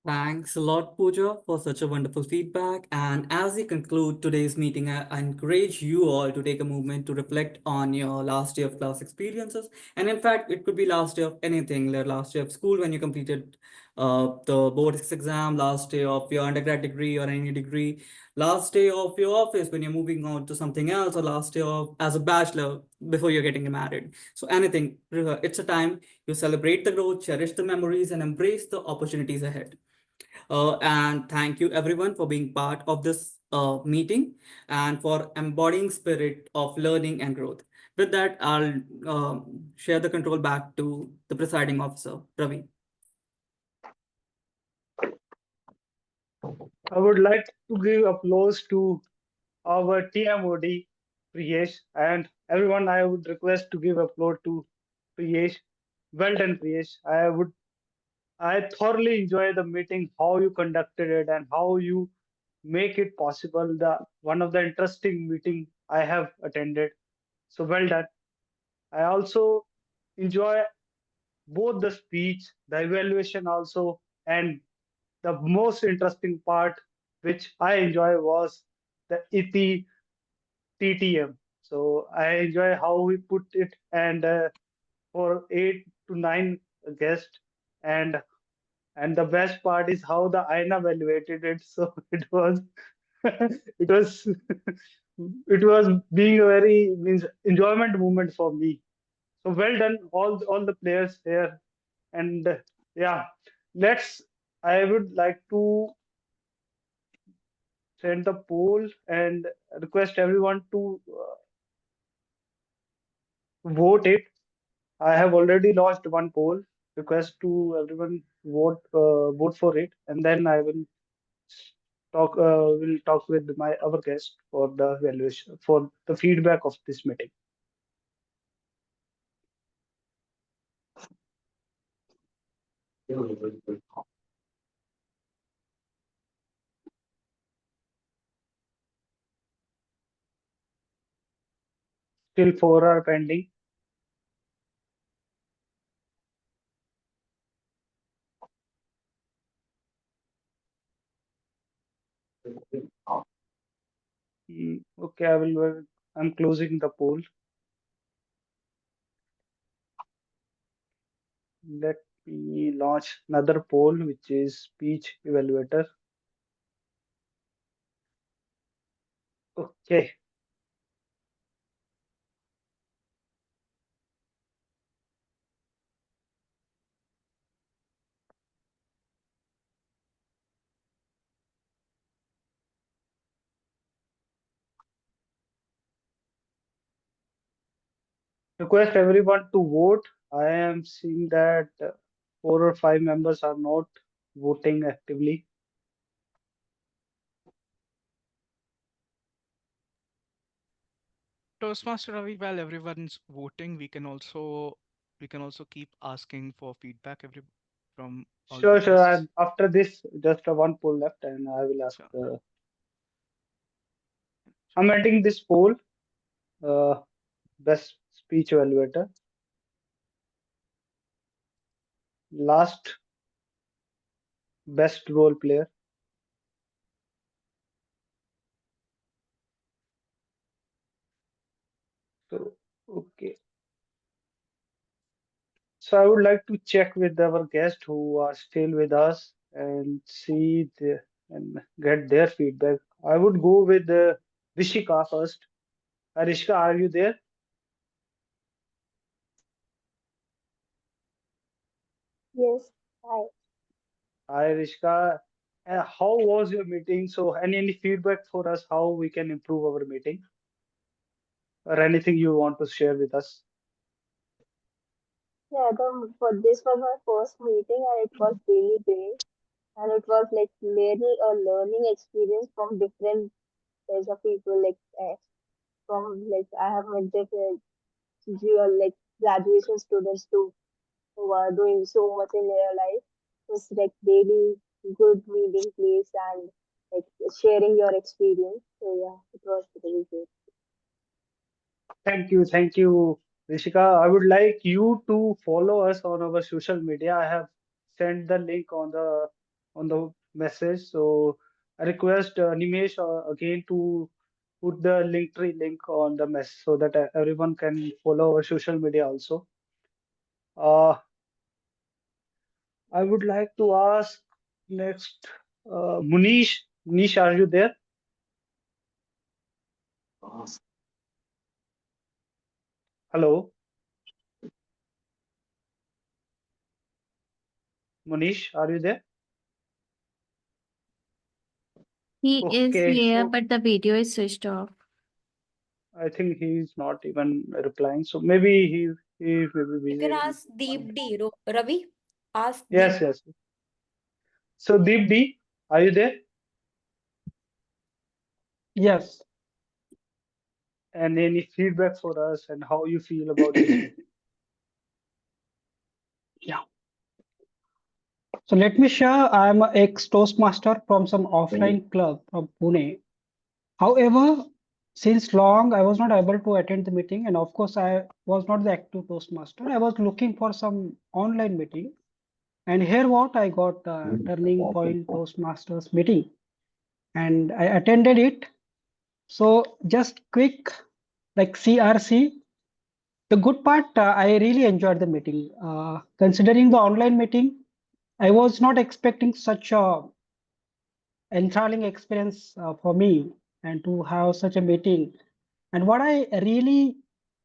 Thanks a lot, Pooja, for such a wonderful feedback. And as we conclude today's meeting, I encourage you all to take a moment to reflect on your last day of class experiences. And in fact, it could be last day of anything, the last day of school when you completed the board exam, last day of your undergrad degree or any degree, last day of your office when you're moving on to something else, or last day of as a bachelor before you're getting married. So anything, it's a time you celebrate the growth, cherish the memories, and embrace the opportunities ahead. And thank you everyone for being part of this meeting and for embodying spirit of learning and growth. With that, I'll share the control back to the presiding officer, Ravi. I would like to give applause to our TMOD, Priyesh, and everyone. I would request to give applause to Priyesh. Well done, Priyesh. I thoroughly enjoy the meeting, how you conducted it, and how you make it possible. The one of the interesting meeting I have attended. So well done. I also enjoy both the speech, the evaluation also, and the most interesting part, which I enjoy, was the ET TTM. So I enjoy how we put it, and for 8 to 9 guests, and the best part is how the Aina evaluated it. So it was it was it was being a very means enjoyment moment for me. So well done, all the players here, and yeah, let's. I would like to send the poll and request everyone to vote it. I have already launched one poll. Request to everyone vote for it, and then I will talk with my other guest for the evaluation for the feedback of this meeting. Still 4 are pending. Okay, I'm closing the poll. Let me launch another poll, which is speech evaluator. Okay. Request everyone to vote. I am seeing that 4 or 5 members are not voting actively. Toastmaster Ravi, while everyone's voting, we can also keep asking for feedback from all the Sure, sure. guests. And after this, just one poll left, and I will ask. I'm ending this poll. Best speech evaluator. Last, best role player. So, okay. So I would like to check with our guests who are still with us and and get their feedback. I would go with Rishika first. Rishika, are you there? Yes. Hi. Hi, Rishika. How was your meeting? So, any feedback for us how we can improve our meeting, or anything you want to share with us? Yeah, for this was my first meeting and it was really great. And it was like really a learning experience from different types of people. Like from like I have met different real like graduation students too who are doing so much in their life. It's like really good meeting place and like sharing your experience. So yeah, it was really good. Thank you, Rishika. I would like you to follow us on our social media. I have sent the link on the message. So I request Nimesh again to put the link on the mess so that everyone can follow our social media also. Uh, I would like to ask next, Munish. Munish, are you there? Hello, Munish, are you there? He is Okay, here, so but the video is switched off. I think he's not even replying. So maybe he may be You can busy. ask Deep D. Ravi, ask Yes, Deep. yes. So Deep D, are you there? Yes. And any feedback for us and how you feel about this meeting? Yeah. So let me share. I'm an ex Toastmaster from some offline club from Pune. However, since long I was not able to attend the meeting, and of course I was not the active Toastmaster. I was looking for some online meeting, and here what I got Turning Point Toastmasters meeting, and I attended it. So just quick, like CRC. The good part, I really enjoyed the meeting. Considering the online meeting, I was not expecting such a enthralling experience for me and to have such a meeting. And what I really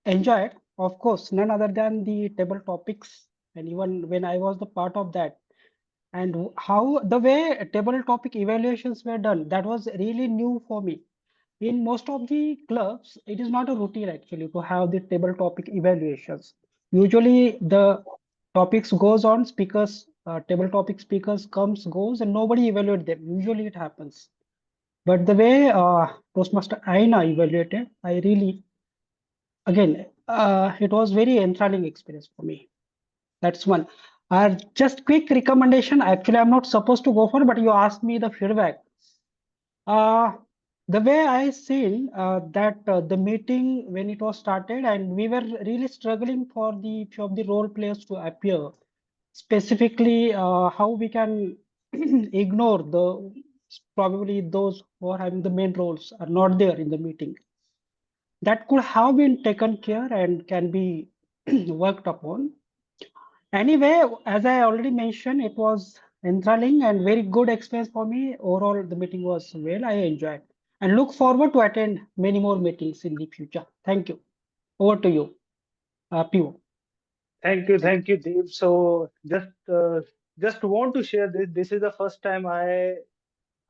enjoyed, of course, none other than the table topics. And even when I was the part of that, and how the way table topic evaluations were done, that was really new for me. In most of the clubs, it is not a routine actually to have the table topic evaluations. Usually the topics goes on, speakers, table topic speakers comes, goes, and nobody evaluate them. Usually it happens. But the way Toastmaster Aina evaluated, I really, again, it was very enthralling experience for me. That's one. Just quick recommendation. Actually, I'm not supposed to go for, but you asked me the feedback. The way I seen that the meeting when it was started, and we were really struggling for the few of the role players to appear. Specifically, how we can ignore the probably those who are having the main roles are not there in the meeting. That could have been taken care and can be worked upon. Anyway, as I already mentioned, it was enthralling and very good experience for me. Overall, the meeting was well. I enjoyed and look forward to attend many more meetings in the future. Thank you. Over to you, Pio. Thank you, Deep. So just want to share this. This is the first time I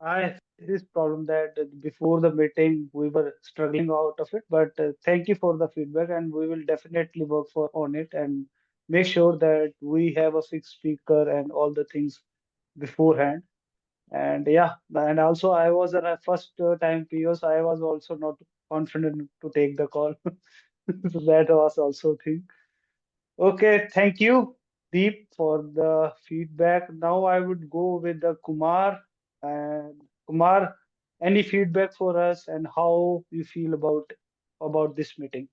had this problem that before the meeting we were struggling out of it. But thank you for the feedback, and we will definitely work for on it and make sure that we have a fixed speaker and all the things beforehand. And yeah, and also I was a first time PO, so I was also not confident to take the call. So that was also a thing. Okay, thank you, Deep, for the feedback. Now I would go with the Kumar. And Kumar, any feedback for us and how you feel about this meeting?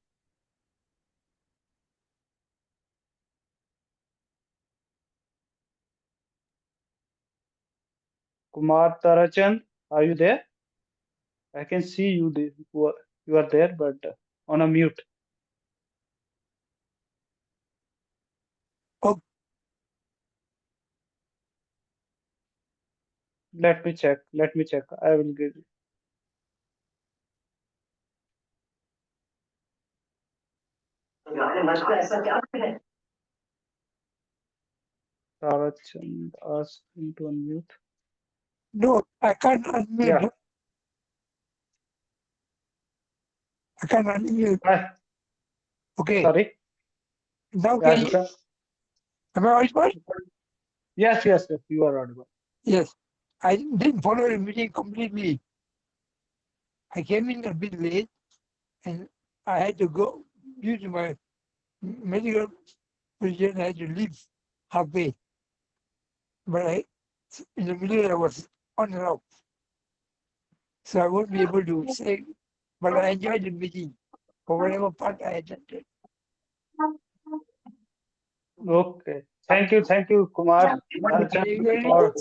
Kumar Tarachan, are you there? I can see you. You are there, but on a mute. Oh, Let me check. Let me check. I will give you. Tarachan asked him to unmute. no, I can't unmute. Yeah. I can't unmute. Okay. Sorry. Now Yeah, can you you? can. Am I audible? Yes, yes, yes, you are audible. Yes. I didn't follow the meeting completely. I came in a bit late and I had to go due to my medical procedure. I had to leave halfway. But in the middle, I was on and off. So I won't be able to say, but I enjoyed the meeting for whatever part I attended. Okay. Thank you, Kumar. Tarachan, for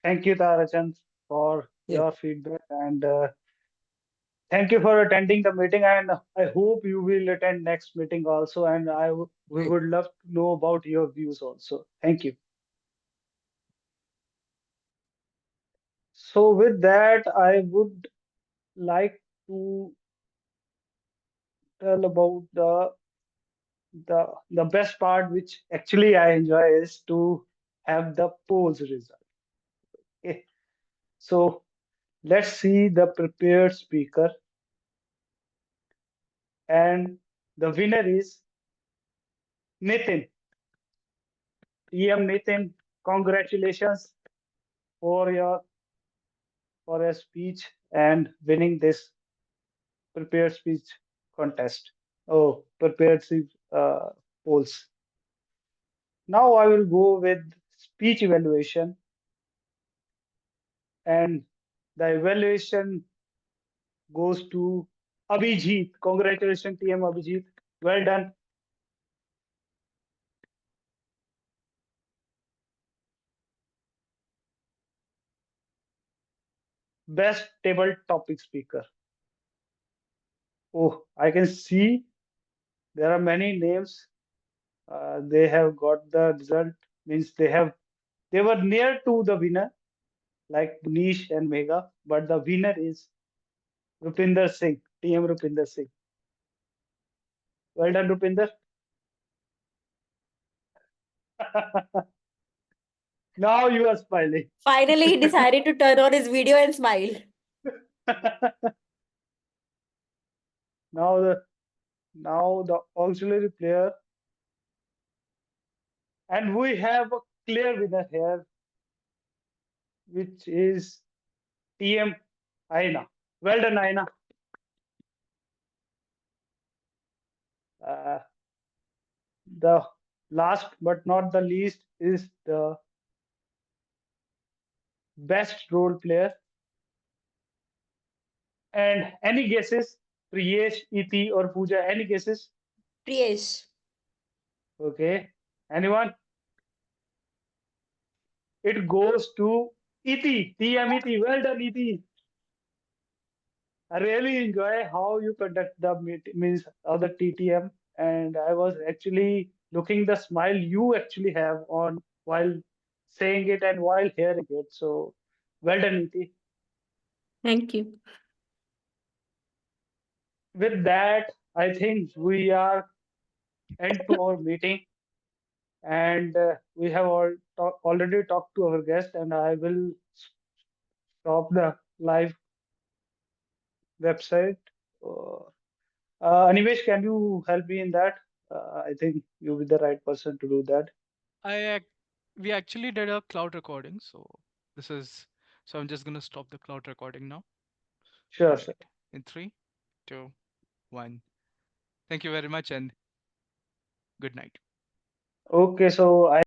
thank you, Tarachan, for your feedback and thank you for attending the meeting. And I hope you will attend next meeting also. And we would love to know about your views also. Thank you. So with that, I would like to tell about the best part, which actually I enjoy, is to have the polls result. Okay. So let's see the prepared speaker, and the winner is Nitin. Nitin, congratulations for your speech and winning this prepared speech contest. Oh, prepared speech polls. Now I will go with speech evaluation. And the evaluation goes to Abhijit. Congratulations, TM Abhijit. Well done. Best table topic speaker. Oh, I can see there are many names. They have got the result. Means they were near to the winner, like Nish and Mega, but the winner is Rupinder Singh, TM Rupinder Singh. Well done, Rupinder. Now you are smiling. Finally, he decided to turn on his video and smile. Now the auxiliary player, and we have a clear winner here, which is TM Aina. Well done, Aina. Uh, the last but not the least is the best role player. And any guesses? Priyesh, Iti, or Pooja? Any guesses? Priyesh. Okay. Anyone? It goes to Iti. TM Iti. Well done, Iti. I really enjoy how you conduct the means of the TTM, and I was actually looking the smile you actually have on while saying it and while hearing it. So, well done, Iti. Thank you. With that, I think we are end to our meeting, and we have already talked to our guest, and I will stop the live website. Uh, Animesh, can you help me in that? I think you'll be the right person to do that. We actually did a cloud recording, so this is so I'm just gonna stop the cloud recording now. Sure, sure. In 3, 2, 1. Thank you very much and good night. Okay, so I